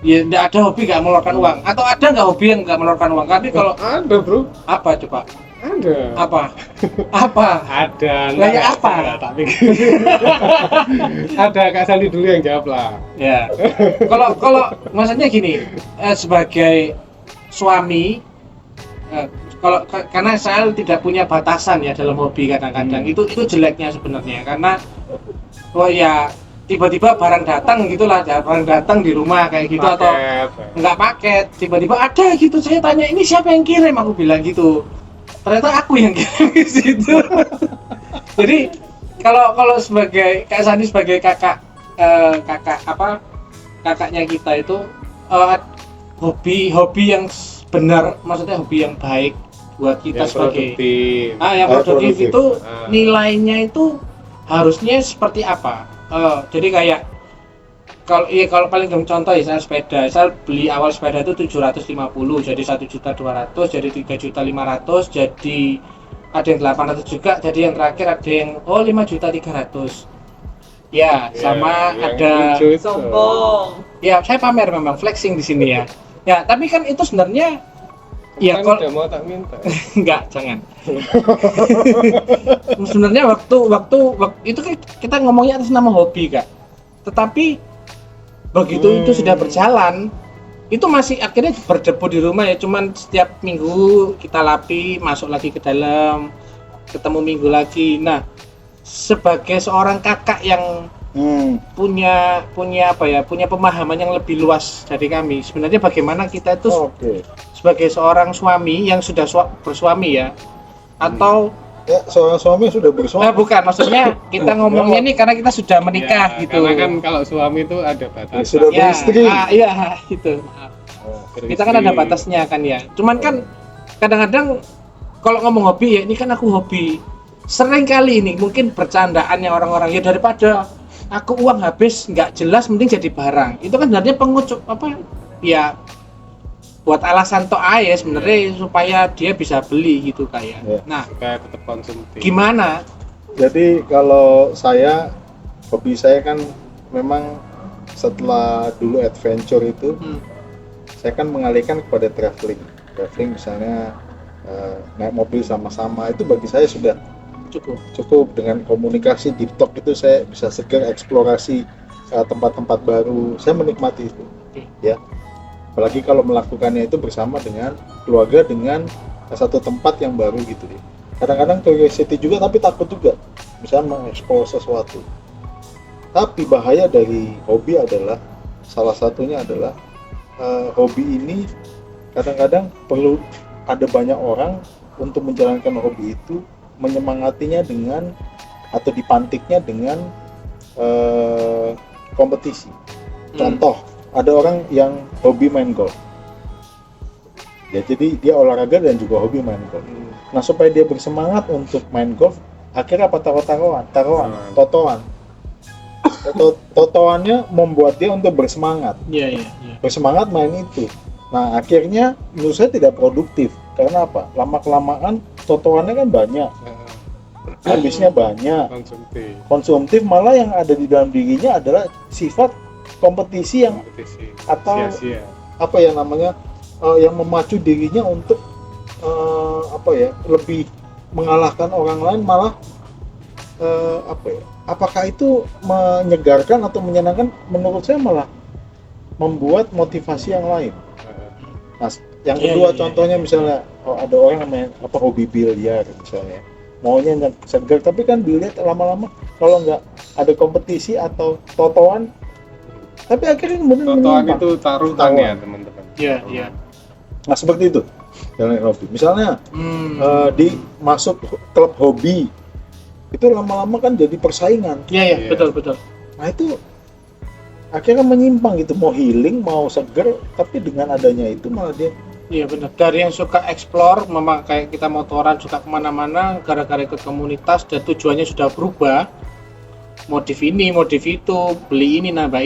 A: Ya tidak ada hobi nggak mengeluarkan uang, atau ada nggak hobi yang nggak mengeluarkan uang? Tapi kalau
B: Ada bro,
A: apa coba?
B: ada.
A: Apa?
B: Ada.
A: Lah, ya apa?
B: Tak pikir. Ada, Kak Sandi dulu yang jawab lah.
A: Ya. Kalau maksudnya gini, sebagai suami, karena saya tidak punya batasan ya dalam hobi kadang-kadang. Itu jeleknya sebenarnya, karena ya tiba-tiba barang datang gitulah, barang datang di rumah kayak gitu, atau nggak paket, tiba-tiba ada gitu, saya tanya ini siapa yang kirim, aku bilang gitu, ternyata aku yang kirim ke situ. Jadi kalau sebagai Kak Sandi sebagai kakaknya kita itu, hobi yang benar, maksudnya hobi yang baik buat kita
B: yang
A: sebagai
B: produktif.
A: yang produktif itu nilainya itu harusnya seperti apa? Jadi kayak kalau paling contoh ya, saya beli awal sepeda itu 750, jadi 1.200.000, jadi 3.500.000, jadi ada yang 800 juga, jadi yang terakhir ada yang 5.300.000 ya, sama ada
D: Sombong.
A: ya, saya pamer memang, flexing di sini ya. Ya, tapi kan itu sebenarnya ya
B: kalau
A: kalau
B: udah mau tak minta.
A: enggak, jangan. Sebenarnya waktu itu kan kita ngomongnya atas nama hobi, Kak. Tetapi begitu itu sudah berjalan, itu masih akhirnya berdebu di rumah ya, cuman setiap minggu kita lapi, masuk lagi ke dalam, ketemu minggu lagi. Nah, sebagai seorang kakak yang punya pemahaman yang lebih luas dari kami, sebenarnya bagaimana kita itu sebagai seorang suami yang sudah bersuami ya, atau
C: ya seorang suami sudah bersuami.
A: bukan, maksudnya kita ngomongnya nih karena kita sudah menikah
B: Ya,
A: gitu.
B: karena kan kalau suami itu ada batasan.
C: Sudah beristri.
A: Iya gitu. Maaf. Kita kan ada batasnya kan ya. Cuman kan kadang-kadang kalau ngomong hobi ya, ini kan aku hobi. Sering kali ini mungkin bercandaannya orang-orang, ya daripada aku uang habis nggak jelas, mending jadi barang. Itu kan sebenarnya pengucup ya, buat alasan tok aja sebenarnya, supaya dia bisa beli gitu kayak. Nah,
B: supaya tetap konsumtif.
A: gimana?
C: Jadi kalau hobi saya kan memang setelah dulu adventure itu, saya kan mengalihkan kepada traveling misalnya naik mobil sama-sama, itu bagi saya sudah cukup. Dengan komunikasi deep talk itu saya bisa segar eksplorasi tempat-tempat baru, saya menikmati itu ya, apalagi kalau melakukannya itu bersama dengan keluarga, dengan satu tempat yang baru gitu deh. Kadang-kadang curiosity juga, tapi takut juga misalnya mengeksplor sesuatu. Tapi bahaya dari hobi adalah, salah satunya adalah hobi ini kadang-kadang perlu ada banyak orang untuk menjalankan hobi itu, menyemangatinya dengan atau dipantiknya dengan kompetisi. Contoh, ada orang yang hobi main golf ya, jadi dia olahraga dan juga hobi main golf. Nah, supaya dia bersemangat untuk main golf, akhirnya apa? Totoannya membuat dia untuk bersemangat.
A: Iya.
C: Bersemangat main itu. Nah, akhirnya menurut saya tidak produktif. Karena apa? Lama-kelamaan totoannya kan banyak, habisnya banyak, konsumtif, malah yang ada di dalam dirinya adalah sifat kompetisi yang atau
B: sia-sia.
C: Apa ya namanya, yang memacu dirinya untuk lebih mengalahkan orang lain, malah apakah itu menyegarkan atau menyenangkan? Menurut saya malah membuat motivasi yang lain. Nah, yang kedua contohnya misalnya ada orang yang main hobi biliar misalnya, maunya segar, tapi kan biliar lama-lama kalau nggak ada kompetisi atau totoan, tapi akhirnya
B: totoan itu taruhan ya teman-teman.
A: Iya.
C: Nah, seperti itu jalan hobi. Misalnya di masuk klub hobi itu lama-lama kan jadi persaingan.
A: Iya. Betul.
C: Nah, itu akhirnya menyimpang gitu, mau healing, mau seger, tapi dengan adanya itu malah dia.
A: Iya benar. Dari yang suka explore, memang kayak kita motoran suka kemana-mana, gara-gara ikut komunitas dan tujuannya sudah berubah, modif ini, modif itu, beli ini, nambah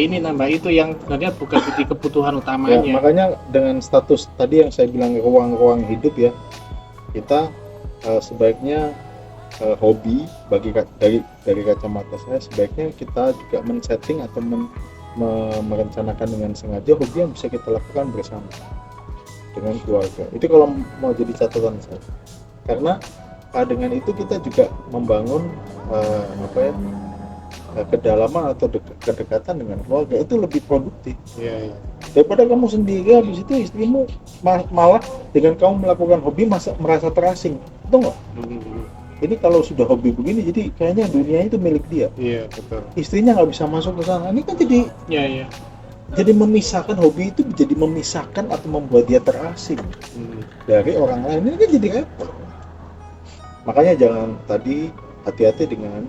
A: itu, yang sebenarnya bukan jadi kebutuhan utamanya.
C: Ya, makanya dengan status tadi yang saya bilang ruang-ruang hidup ya, kita sebaiknya hobi dari kacamata saya, sebaiknya kita juga men-setting atau merencanakan dengan sengaja hobi yang bisa kita lakukan bersama dengan keluarga. Itu kalau mau jadi catatan saya, karena dengan itu kita juga membangun kedalaman atau kedekatan dengan keluarga, itu lebih produktif. Daripada kamu sendiri, habis itu istrimu malah dengan kamu melakukan hobi merasa terasing, betul nggak? Ini kalau sudah hobi begini, jadi kayaknya dunia itu milik dia.
B: Iya, betul.
C: Istrinya nggak bisa masuk ke sana. Ini kan jadi memisahkan, hobi itu jadi memisahkan atau membuat dia terasing dari orang lain. Ini kan jadi repot. Makanya jangan tadi hati-hati dengan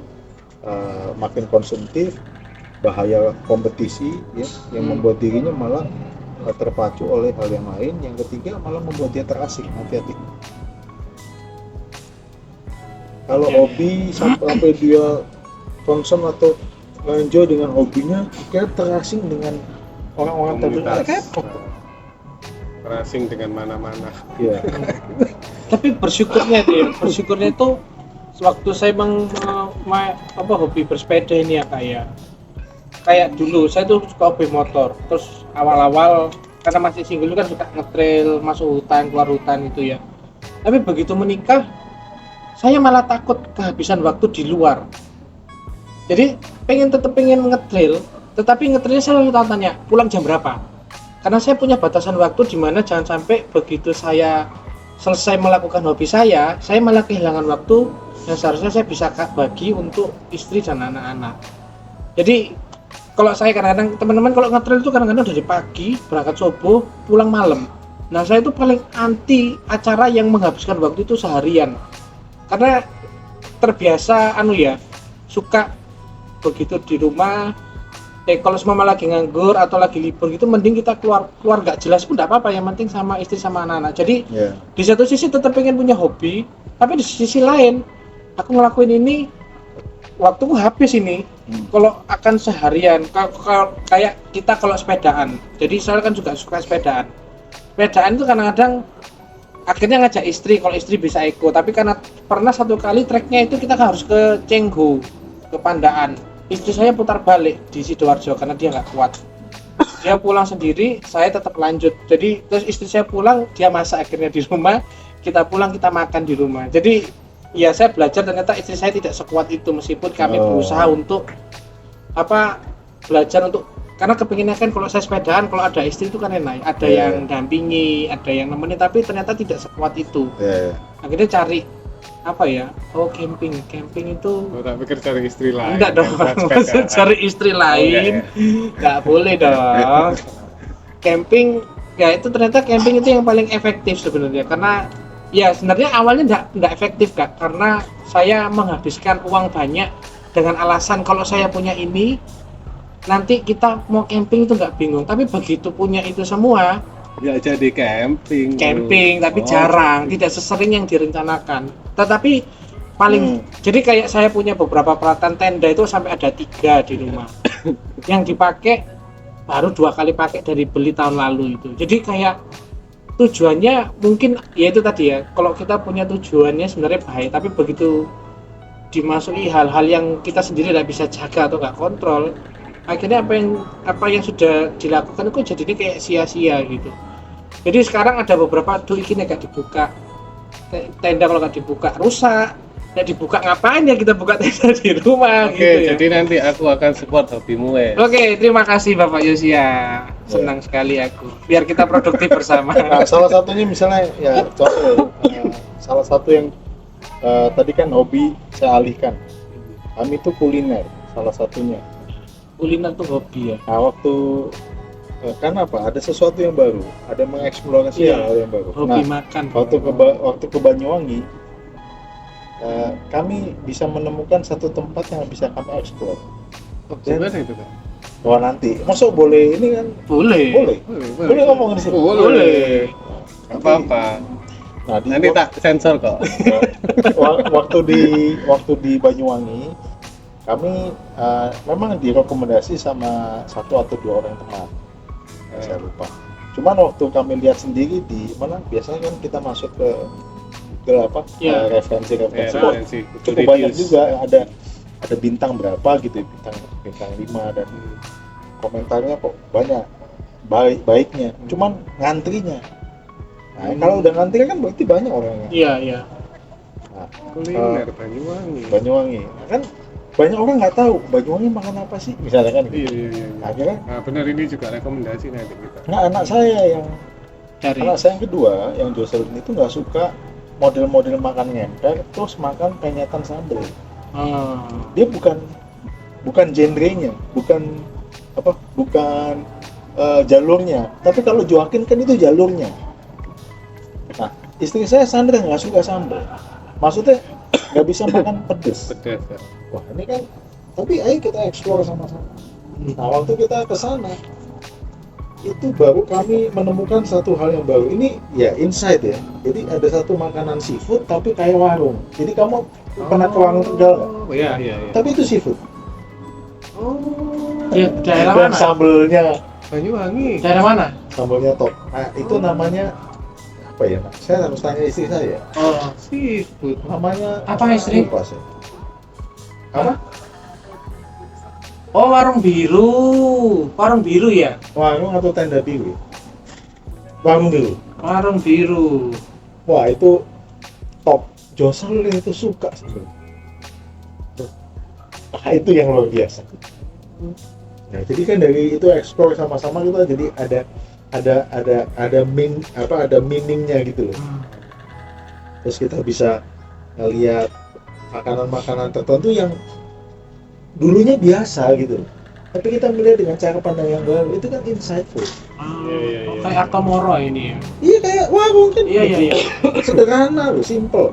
C: makin konsumtif, bahaya kompetisi ya, yang membuat dirinya malah terpacu oleh hal yang lain. Yang ketiga malah membuat dia terasing. Hati-hati. Kalau hobi sampai dia konsum atau enjoy dengan hobinya, kayak terasing dengan orang-orang terdekat,
B: terasing dengan mana-mana.
C: Iya.
A: Tapi bersyukurnya itu waktu saya hobi bersepeda ini ya, kayak dulu saya tuh suka hobi motor, terus awal-awal karena masih single kan suka ngetrail, masuk hutan, keluar hutan itu ya. Tapi begitu menikah, saya malah takut kehabisan waktu di luar. Jadi tetap pengen ngetrail, tetapi ngetrailnya saya selalu tanya pulang jam berapa. Karena saya punya batasan waktu di mana jangan sampai begitu saya selesai melakukan hobi saya malah kehilangan waktu yang seharusnya saya bisa bagi untuk istri dan anak-anak. Jadi kalau saya kadang-kadang teman-teman kalau ngetrail itu kadang-kadang dari pagi berangkat subuh pulang malam. Nah saya itu paling anti acara yang menghabiskan waktu itu seharian, karena terbiasa suka begitu di rumah. Kalau semua lagi nganggur atau lagi libur gitu, mending kita keluar nggak jelas pun nggak apa-apa, yang penting sama istri sama anak-anak. Jadi di satu sisi tetap pengen punya hobi, tapi di sisi lain aku ngelakuin ini waktuku habis ini. Kalau akan seharian kayak kita kalau sepedaan, jadi saya kan juga suka sepedaan itu kadang-kadang akhirnya ngajak istri, kalau istri bisa ikut. Tapi karena pernah satu kali treknya itu kita harus ke Cengho, ke Pandaan, istri saya putar balik di Sidoarjo karena dia nggak kuat. Dia pulang sendiri, saya tetap lanjut. Jadi terus istri saya pulang, dia masak akhirnya di rumah, kita pulang kita makan di rumah. Jadi ya saya belajar ternyata istri saya tidak sekuat itu, meskipun kami berusaha untuk belajar untuk, karena kepinginnya kan kalau saya sepedaan kalau ada istri itu kan enak, ada yang dampingi, ada yang nemenin, tapi ternyata tidak sekuat itu. Akhirnya cari camping itu.
B: Tak pikir cari istri lain.
A: Enggak dong, maksud cari istri lain nggak boleh dong. Camping ya itu ternyata camping itu yang paling efektif sebenarnya, karena ya sebenarnya awalnya enggak efektif Kak, karena saya menghabiskan uang banyak dengan alasan kalau saya punya ini nanti kita mau camping itu nggak bingung. Tapi begitu punya itu semua
B: ya jadi camping
A: tapi jarang, tidak sesering yang direncanakan. Tetapi paling jadi kayak saya punya beberapa peralatan tenda itu sampai ada 3 di rumah yang dipakai baru 2 kali pakai dari beli tahun lalu itu. Jadi kayak tujuannya mungkin ya itu tadi ya, kalau kita punya tujuannya sebenarnya baik, tapi begitu dimasuki hal-hal yang kita sendiri tidak bisa jaga atau nggak kontrol, akhirnya apa yang sudah dilakukan itu jadinya kayak sia-sia gitu. Jadi sekarang ada beberapa ini nggak dibuka tenda, kalau nggak dibuka rusak, nggak dibuka ngapain ya kita buka tenda di rumah.
B: Oke,
A: gitu ya.
B: jadi nanti aku akan support hobimu
A: Oke, terima kasih Bapak Yosia, senang sekali aku, biar kita produktif bersama.
C: Nah, salah satunya misalnya ya contoh salah satu yang tadi kan hobi saya alihkan, kami itu kuliner salah satunya.
A: Kuliner tuh hobi ya.
C: Nah waktu kan ada sesuatu yang baru, ada mengeksplorasi hal yang baru.
A: Hobi makan.
C: Waktu ke Banyuwangi, kami bisa menemukan satu tempat yang bisa kami eksplor.
B: Gimana itu Kak?
C: Wah nanti, masuk boleh ini kan? Boleh ngomong di sini.
B: Boleh. Apa-apa.
C: Nah,
B: nanti tak sensor kok.
C: waktu di Banyuwangi, kami memang direkomendasi sama 1 atau 2 orang teman. Saya lupa. Cuman waktu kami lihat sendiri di mana, biasanya kan kita masuk ke referensi cukup banyak juga, ada bintang berapa gitu, bintang 5, dan komentarnya kok banyak baiknya. Cuman ngantrinya. Nah, kalau udah ngantri kan berarti banyak orangnya.
A: Iya.
C: Nah,
B: kuliner Banyuwangi.
C: Nah, kan banyak orang nggak tahu Banyuwangi makan apa sih misalnya kan gitu.
B: Iya.
C: Akhirnya
B: Nah, benar ini juga rekomendasi nanti kita.
C: anak saya yang
A: Cari.
C: anak saya yang kedua yang Jocelyn itu nggak suka model-model makan ngemper terus makan penyetan sambal. Dia bukan genrenya, bukan jalurnya. Tapi kalau Joaquin kan itu jalurnya. Nah, istri saya Sandra nggak suka sambal. Maksudnya nggak bisa makan pedes.
B: Pedas ya.
C: Wah ini kan, tapi ayo kita explore sama-sama. Nah waktu kita ke sana, itu baru kami menemukan satu hal yang baru. Ini ya insight ya. Jadi ada satu makanan seafood tapi kayak warung. Jadi kamu pernah ke warung Tegal nggak?
B: Oh iya.
C: Tapi itu seafood.
A: Ya, daerah
C: Dan
A: mana?
C: sambelnya,
B: Banyuwangi.
A: Daerah mana?
C: sambelnya top. Nah itu namanya apa ya? Nak? Saya harus tanya istri saya.
A: Oh,
B: Seafood.
C: Namanya
A: Apa, istri?
C: lupa saya. Apa?
A: oh warung biru ya?
C: Warung atau tenda biru? Warung biru.
A: Warung biru.
C: Wah itu top. Jocelyn itu suka sih. Nah itu yang luar biasa. Nah jadi kan dari itu explore sama-sama kita jadi ada meaningnya gitu loh. Terus kita bisa lihat makanan-makanan tertentu yang dulunya biasa gitu loh. Tapi kita melihat dengan cara pandang yang baru itu kan insightful.
B: Iya.
A: Kayak Akamoro ini ya.
C: Iya kayak warung kan.
A: Iya.
C: Sederhana loh, simple.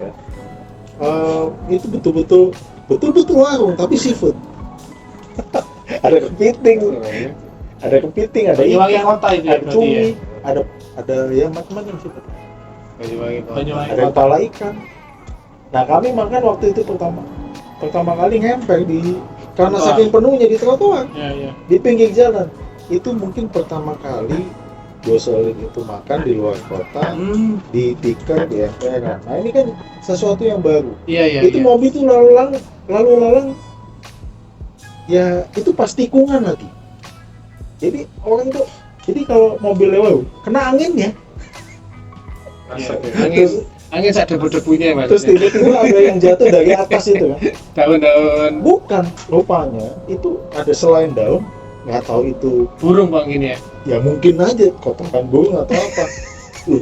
C: Ya. Itu betul-betul warung tapi seafood. ada kepiting, ada
A: Banyuwangi
C: ikan,
A: kota itu ya
C: ada
A: berarti
C: cumi,
A: ya.
C: ada ya macam-macam sih.
B: Banyuwangi.
A: Banyuwangi
C: Ada kepala ikan. Nah kami makan waktu itu pertama kali ngemper karena
A: Trotoar.
C: saking penuhnya di trotoar
A: Iya.
C: di pinggir jalan. Itu mungkin pertama kali Jocelyn itu makan di luar kota, di tikar, di emperan. Nah ini kan sesuatu yang baru.
A: Iya.
C: Itu mobil tuh lalu lalang ya itu pas tikungan lagi. Jadi orang itu, jadi kalau mobil lewat kena anginnya,
B: Angin sak debu-debunya mas.
C: terus tiba-tiba ada yang jatuh dari atas itu kan.
B: Daun-daun.
C: Bukan, rupanya itu ada selain daun, nggak tahu itu
A: Burung bang ini ya.
C: ya mungkin aja kotoran burung atau apa.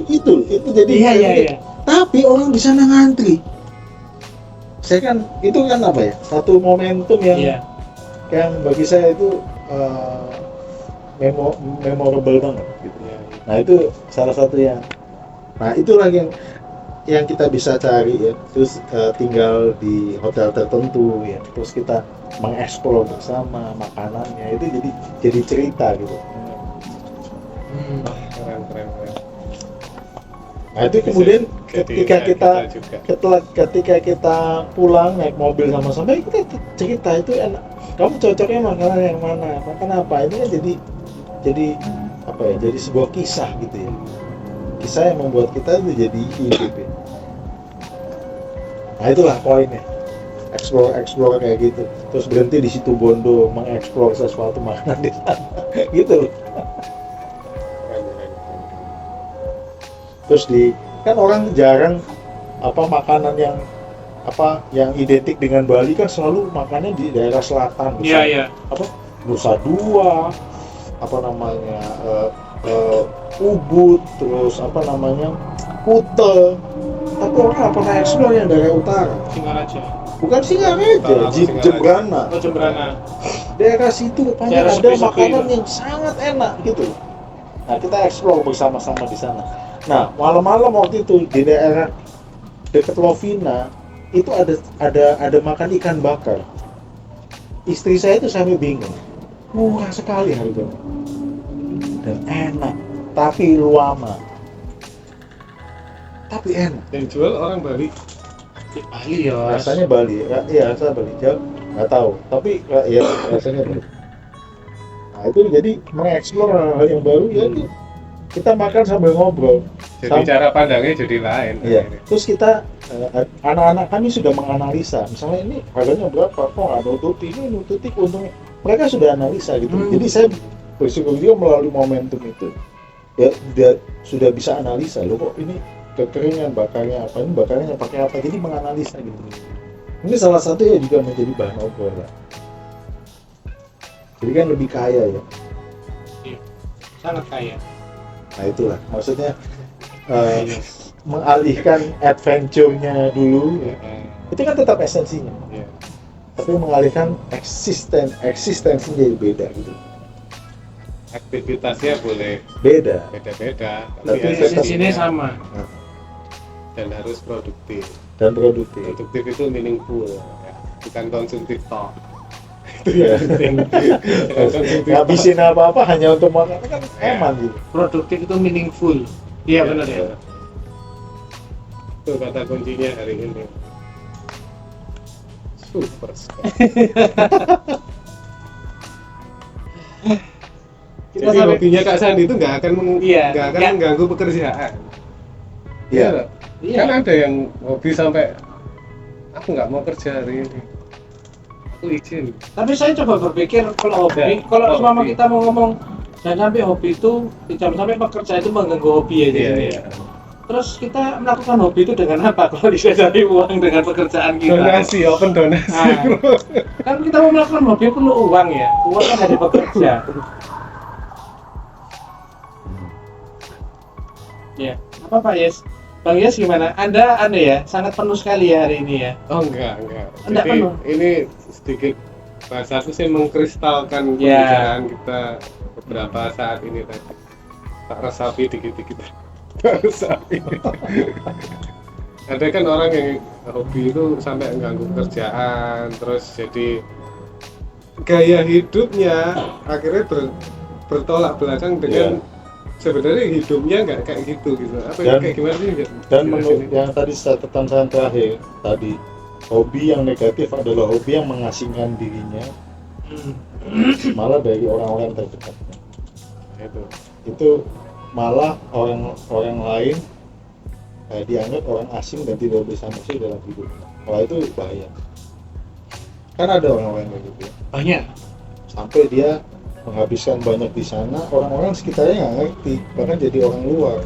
C: Itu jadi
A: Iya.
C: tapi orang di sana ngantri. Saya kan itu kan apa ya, satu momentum
A: Iya.
C: yang bagi saya itu memorable banget gitu. Nah itu salah satu yang, nah itulah yang kita bisa cari ya, terus tinggal di hotel tertentu ya, terus kita mengeksplor bersama makanannya itu jadi cerita gitu.
B: Keren.
C: Nah itu kemudian ketika
B: juga.
C: ketika kita pulang naik mobil sama-sama kita cerita itu enak. Kamu cocoknya makanan yang mana? Makan apa? Ini kan jadi apa ya? Jadi sebuah kisah gitu ya. Kisah yang membuat kita itu jadi hidup ya. Nah itulah poinnya. Explore kayak gitu. Terus berhenti di situ Bondo mengeksplor sesuatu makanan di sana. Gitu loh. Terus kan orang jarang makanan yang identik dengan Bali kan selalu makannya di daerah selatan.
A: Iya.
C: Nusa Dua, Ubud, terus Kuta. Tapi orang nggak pernah eksplor yang daerah utara.
A: Singaraja.
C: Bukan Singaraja, Jembrana.
A: Oh Jembrana.
C: Daerah situ rupanya
A: Daerah
C: ada
A: sepi-sepi
C: makanan
A: itu.
C: yang sangat enak gitu. Nah kita eksplor bersama-sama di sana. Nah malam-malam waktu itu di daerah dekat Lovina itu ada makan ikan bakar. Istri saya itu sampai bingung, murah sekali harganya dan enak, tapi lama, tapi enak.
B: Yang jual orang Bali.
A: Di Bali ya.
C: Rasanya Bali, iya rasa Bali, jauh nggak tahu, tapi ya rasanya Bali. Nah itu jadi mengeksplor hal yang baru ya itu. Kita makan sambil ngobrol.
B: Jadi cara pandangnya jadi lain.
C: Iya. Terus kita anak-anak kami sudah menganalisa. Misalnya ini harganya berapa? Kok nggak nututi? Ini nututi untungnya. Mereka sudah analisa gitu. Jadi saya bersyukur juga melalui momentum itu. Ya dia sudah bisa analisa. Loh kok ini kekeringan bakarnya apa? Ini bakarnya pakai apa? Jadi menganalisa gitu. Ini salah satu ya juga menjadi bahan obrolan. Jadi kan lebih kaya ya.
A: Sangat kaya.
C: Nah itulah maksudnya mengalihkan adventure-nya dulu itu kan tetap esensinya.
B: Iya.
C: Tapi mengalihkan eksistensinya jadi beda gitu.
B: Aktivitasnya boleh
C: Beda.
B: beda-beda,
C: Tapi
A: Esensinya sama.
B: dan harus produktif.
C: Dan produktif.
B: Produktif itu meaningful, ya. Bukan konsumtif toh.
C: Iya. Ngabisin apa-apa hanya untuk makan kan eman gitu.
A: Produktif itu meaningful. Iya benar ya.
B: Itu kata kuncinya hari ini. Super sekali.
A: Kita
B: Jadi
A: sampai
B: hobinya Kak Sandi itu nggak akan
A: Iya,
B: nggak akan
A: nggak.
B: mengganggu pekerjaan.
C: Iya.
B: Iya.
A: Iya.
B: Kan ada yang hobi sampai aku nggak mau kerja hari ini. Aku izin.
A: Tapi saya coba berpikir kalau hobi,
B: Ya,
A: kalau
B: hobi.
A: selama kita mau ngomong jangan sampai hobi itu, jangan sampai pekerjaan itu mengganggu hobi aja.
B: Iya,
A: gitu.
B: iya.
A: Terus kita melakukan hobi itu dengan apa? Kalau tidak cari uang dengan pekerjaan kita.
B: Donasi, open donasi.
A: Nah, kan kita mau melakukan hobi perlu uang ya. Uang kan dari pekerja. Ya, apa Pak Yes? Bang Yes gimana? Anda ya, sangat penuh sekali ya hari ini ya.
B: Oh enggak.
A: Enggak
B: Jadi
A: penuh.
B: ini sedikit bahasa aku sih mengkristalkan
A: Ya.
B: pembicaraan kita beberapa saat ini tadi. Tak resapi dikit-dikit. Tak resapi. Ada kan orang yang hobi itu sampai mengganggu pekerjaan, terus jadi gaya hidupnya akhirnya bertolak belakang dengan sebenarnya hidupnya nggak kayak gitu. Apa
C: Dan-
B: kayak gimana sih?
C: Dan menurut yang tadi catatan saya terakhir tadi, hobi yang negatif adalah hobi yang mengasingkan dirinya malah dari orang-orang terdekat. Itu malah orang lain dianggap orang asing dan tidak bisa masuk dalam hidup. Wah itu bahaya. Kan ada orang-orang kayak gitu ya.
A: Banyak.
C: Sampai dia menghabiskan banyak di sana, orang-orang sekitarnya nggak ngerti, bahkan jadi orang luar.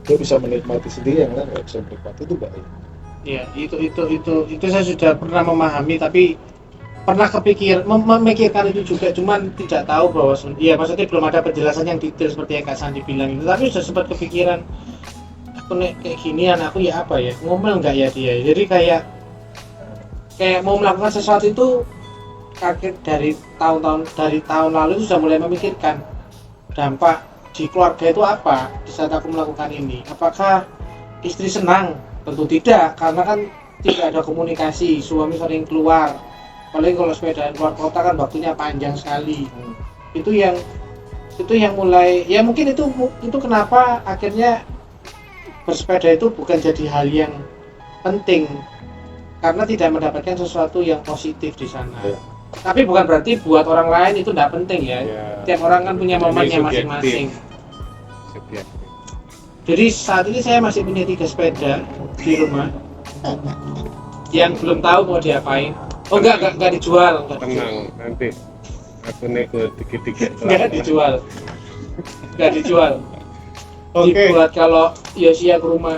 C: Dia bisa menikmati sendiri, yang lain nggak bisa menikmati, itu bahaya.
A: Ya, itu saya sudah pernah memahami, tapi pernah memikirkan itu juga, cuman tidak tahu bahwa ya maksudnya belum ada penjelasan yang detail seperti yang Kak Sandi bilang itu, tapi sudah sempat kepikiran aku kayak ginian aku ya apa ya, ngomel nggak ya dia, jadi kayak mau melakukan sesuatu itu akhir dari tahun lalu sudah mulai memikirkan dampak di keluarga itu apa di saat aku melakukan ini. Apakah istri senang? Tentu tidak, karena kan tidak ada komunikasi, suami sering keluar, apalagi kalau sepedaan keluar kota kan waktunya panjang sekali. Itu yang mulai, ya mungkin itu kenapa akhirnya bersepeda itu bukan jadi hal yang penting, karena tidak mendapatkan sesuatu yang positif di sana.
C: Ya.
A: Tapi bukan berarti buat orang lain itu tidak penting ya. Tiap orang kan punya
B: Ini
A: momennya
B: subjektif.
A: masing-masing.
B: Subjektif.
A: Jadi saat ini saya masih punya 3 sepeda di rumah yang belum tahu mau diapain. Oh enggak dijual.
B: Tenang, nanti aku nego dikit-dikit.
A: Enggak dijual. Enggak dijual.
B: Oke.
A: Dibuat kalau Yosia ke rumah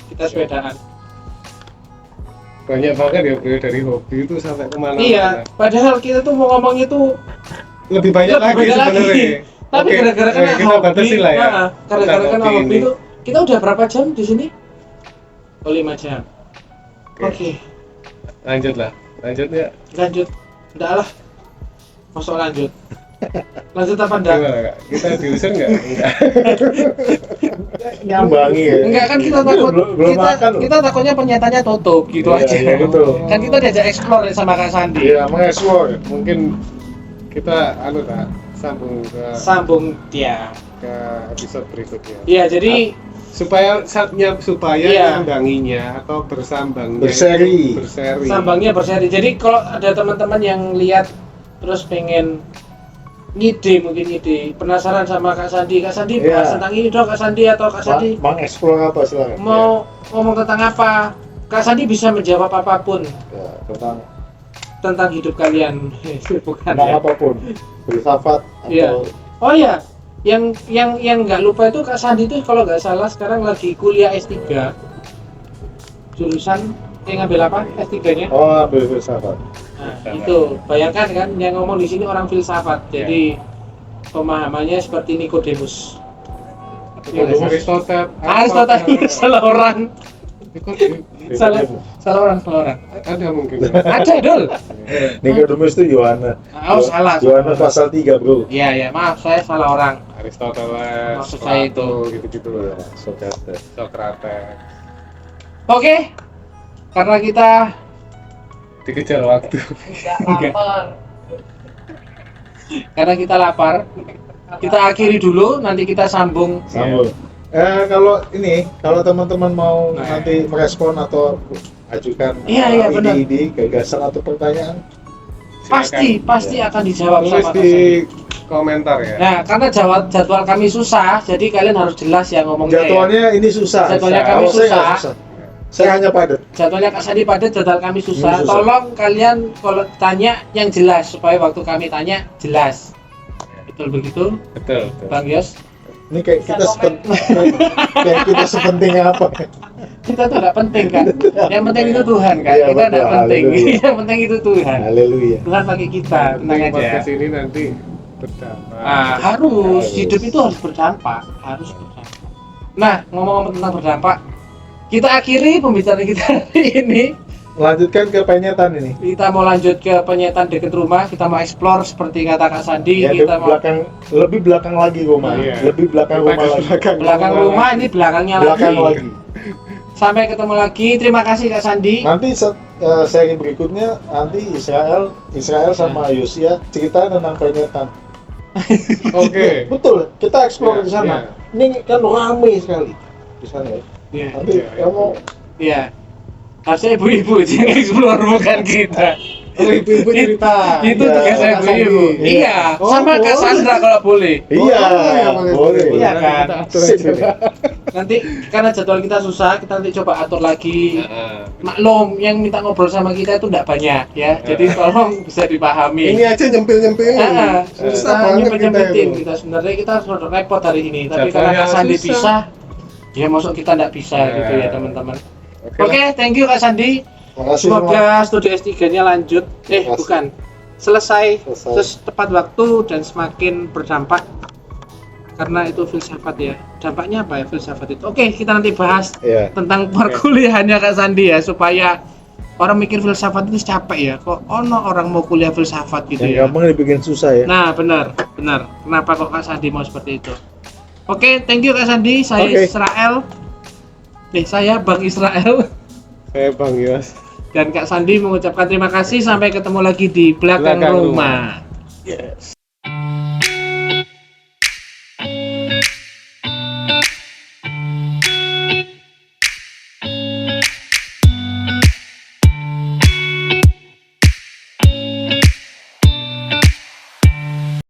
A: kita sepedaan.
B: Banyak banget ya bro, dari hobi itu sampai kemana-mana.
A: Iya, padahal kita tuh mau ngomong itu
B: Lebih banyak lagi
A: banyak
B: sebenarnya.
A: Tapi
B: Oke,
A: gara-gara kena
B: kita
A: hobi,
B: batasi lah ya.
A: gara-gara
B: Tentang
A: kena hobi
B: ini.
A: itu kita udah berapa jam di sini? Oh 5 jam. Oke,
B: Lanjut ya.
A: lanjut. Enggak lah. Masuk lanjut. Lanjut apa enggak?
B: Gimana Kak? Kita diusir nggak? Enggak.
C: Nyambangi ya.
A: Enggak kan kita takut
C: Belum makan loh.
A: kita takutnya penyaitaannya tutup gitu
C: Iya,
A: aja.
C: iya, betul.
A: Kan kita diajak explore sama Kak Sandi.
C: Iya, mengeksplor.
B: Mungkin kita Kak, sambung
A: Dia.
B: ke episode berikutnya.
A: Iya, jadi
B: Supaya
A: Iya.
B: nyambanginya atau bersambangnya
C: Berseri.
B: berseri.
A: sambangnya berseri. Jadi kalau ada teman-teman yang lihat terus pengen ngide penasaran sama Kak Sandi
C: Iya.
A: bahas tentang ini dong Kak Sandi, atau Kak Sandi
C: Mengeksplor apa silakan.
A: mau ngomong tentang apa, Kak Sandi bisa menjawab apapun
C: Ya, tentang
A: tentang hidup kalian. Bukan
C: tentang
A: ya?
C: apapun, filsafat
A: Iya.
C: atau
A: Oh ya, yang nggak lupa itu Kak Sandi itu kalau nggak salah sekarang lagi kuliah S3 jurusan Yang ngambil apa? S3-nya?
C: Oh, ambil filsafat.
A: Nah, itu bayangkan kan yang ngomong di sini orang filsafat. Jadi pemahamannya seperti Nikodemus. Aristoteles salah orang. Salah orang.
B: Ada mungkin.
A: Ada dul.
C: Nikodemus itu Yohanes.
A: Oh salah.
C: Yohanes pasal 3, Bro.
A: Iya maaf saya salah orang.
B: Aristoteles,
A: Maksud saya itu.
B: gitu-gitu
C: Iya,
B: lah.
C: Socrates.
B: Socrates.
A: Oke. Karena kita
B: Dikejar waktu.
D: Enggak lapar.
A: karena kita lapar, kita akhiri dulu. Nanti kita sambung.
C: Sambung. Kalau teman-teman mau nanti merespon atau ajukan
A: Iya, benar.
C: ide-ide, gagasan atau pertanyaan,
A: Pasti akan dijawab
B: Tulis
A: sama
B: di
A: Kak
B: komentar ya.
A: Nah, karena jadwal kami susah, jadi kalian harus jelas ya ngomongnya.
C: jadwalnya ini susah.
A: Jadwalnya
C: Kalau
A: kami
C: saya nggak
A: susah.
C: Saya hanya padat.
A: Jadwalnya Kak Sandi padat, jadwal kami susah.
C: Susah.
A: Tolong kalian kalau tanya yang jelas supaya waktu kami tanya jelas. Betul begitu,
B: Betul.
A: Bang Yos?
C: Ini kayak
D: Bisa
C: kita kayak kita sepenting apa?
A: Kita tuh nggak penting kan. Yang penting itu Tuhan kan.
C: Iya,
A: Kita nggak
C: betul.
A: penting.
C: Haleluya.
A: Yang penting itu Tuhan.
C: Haleluya.
A: Tuhan pakai kita, tenang aja.
B: Podcast ini nanti berdampak.
A: Nah, harus hidup itu harus berdampak, Nah, ngomong-ngomong tentang berdampak, kita akhiri pembicaraan kita hari ini.
C: Melanjutkan ke penyetan ini.
A: Kita mau lanjut ke penyetan dekat rumah, kita mau explore seperti kata Kak Sandi,
C: Ya,
A: kita mau
C: lebih belakang lagi rumah.
B: Iya.
C: Lebih belakang rumah lagi.
A: belakang rumah, ini belakangnya
C: Belakang
A: lagi.
C: lagi.
A: Sampai ketemu lagi. Terima kasih Kak Sandi.
C: Nanti seri berikutnya nanti Israel sama Yosia cerita tentang penyetan.
B: Oke.
C: Betul, kita explore
B: Iya,
C: di sana.
B: iya.
C: Ini kan ramai sekali di sana.
A: Iya.
C: Nanti
B: Iya,
C: kamu
A: Iya. Harusnya ibu-ibu yang explore bukan kita.
B: Ibu-ibu cerita.
A: Itu
C: Iya,
A: tugasnya
C: Kak
A: ibu-ibu.
C: Sandi.
A: Iya.
B: Oh,
A: Sama Kak
B: boleh.
A: Sandra kalau boleh.
C: iya, boleh.
A: Iya kan?
B: Kita atur aja deh.
A: Nanti karena jadwal kita susah, kita nanti coba atur lagi.
B: Heeh.
A: Maklum, yang minta ngobrol sama kita itu enggak banyak ya. Jadi tolong bisa dipahami.
B: Ini aja nyempil-nyempil.
A: Susah nyempet-nyempetin kita sebenarnya kita harus repot hari ini. Tapi karena
B: Jadwalnya
A: Kak Sandi
B: susah.
A: bisa, ya masuk kita enggak bisa
B: Ya.
A: gitu ya teman-teman.
B: Oke.
A: Oke, thank you Kak Sandi.
C: Makasih semua.
A: Semoga studi S3-nya lanjut.
C: Makasih.
A: Bukan. Selesai
C: Selesai.
A: terus tepat waktu dan semakin berdampak. Karena itu filsafat ya. Dampaknya apa ya filsafat itu? Oke, kita nanti bahas
C: Iya.
A: tentang perkuliahannya Kak Sandi ya supaya orang mikir filsafat itu capek ya. Kok orang mau kuliah filsafat gitu
C: Yang
A: ya.
C: gampang dibikin susah ya.
A: Nah, benar. Kenapa kok Kak Sandi mau seperti itu? Oke, thank you Kak Sandi. Saya
C: Oke.
A: Israel. Saya Bang Israel
B: Saya Bang Yos.
A: dan Kak Sandi mengucapkan terima kasih. Sampai ketemu lagi di belakang
B: Belakang
A: rumah.
C: Yes.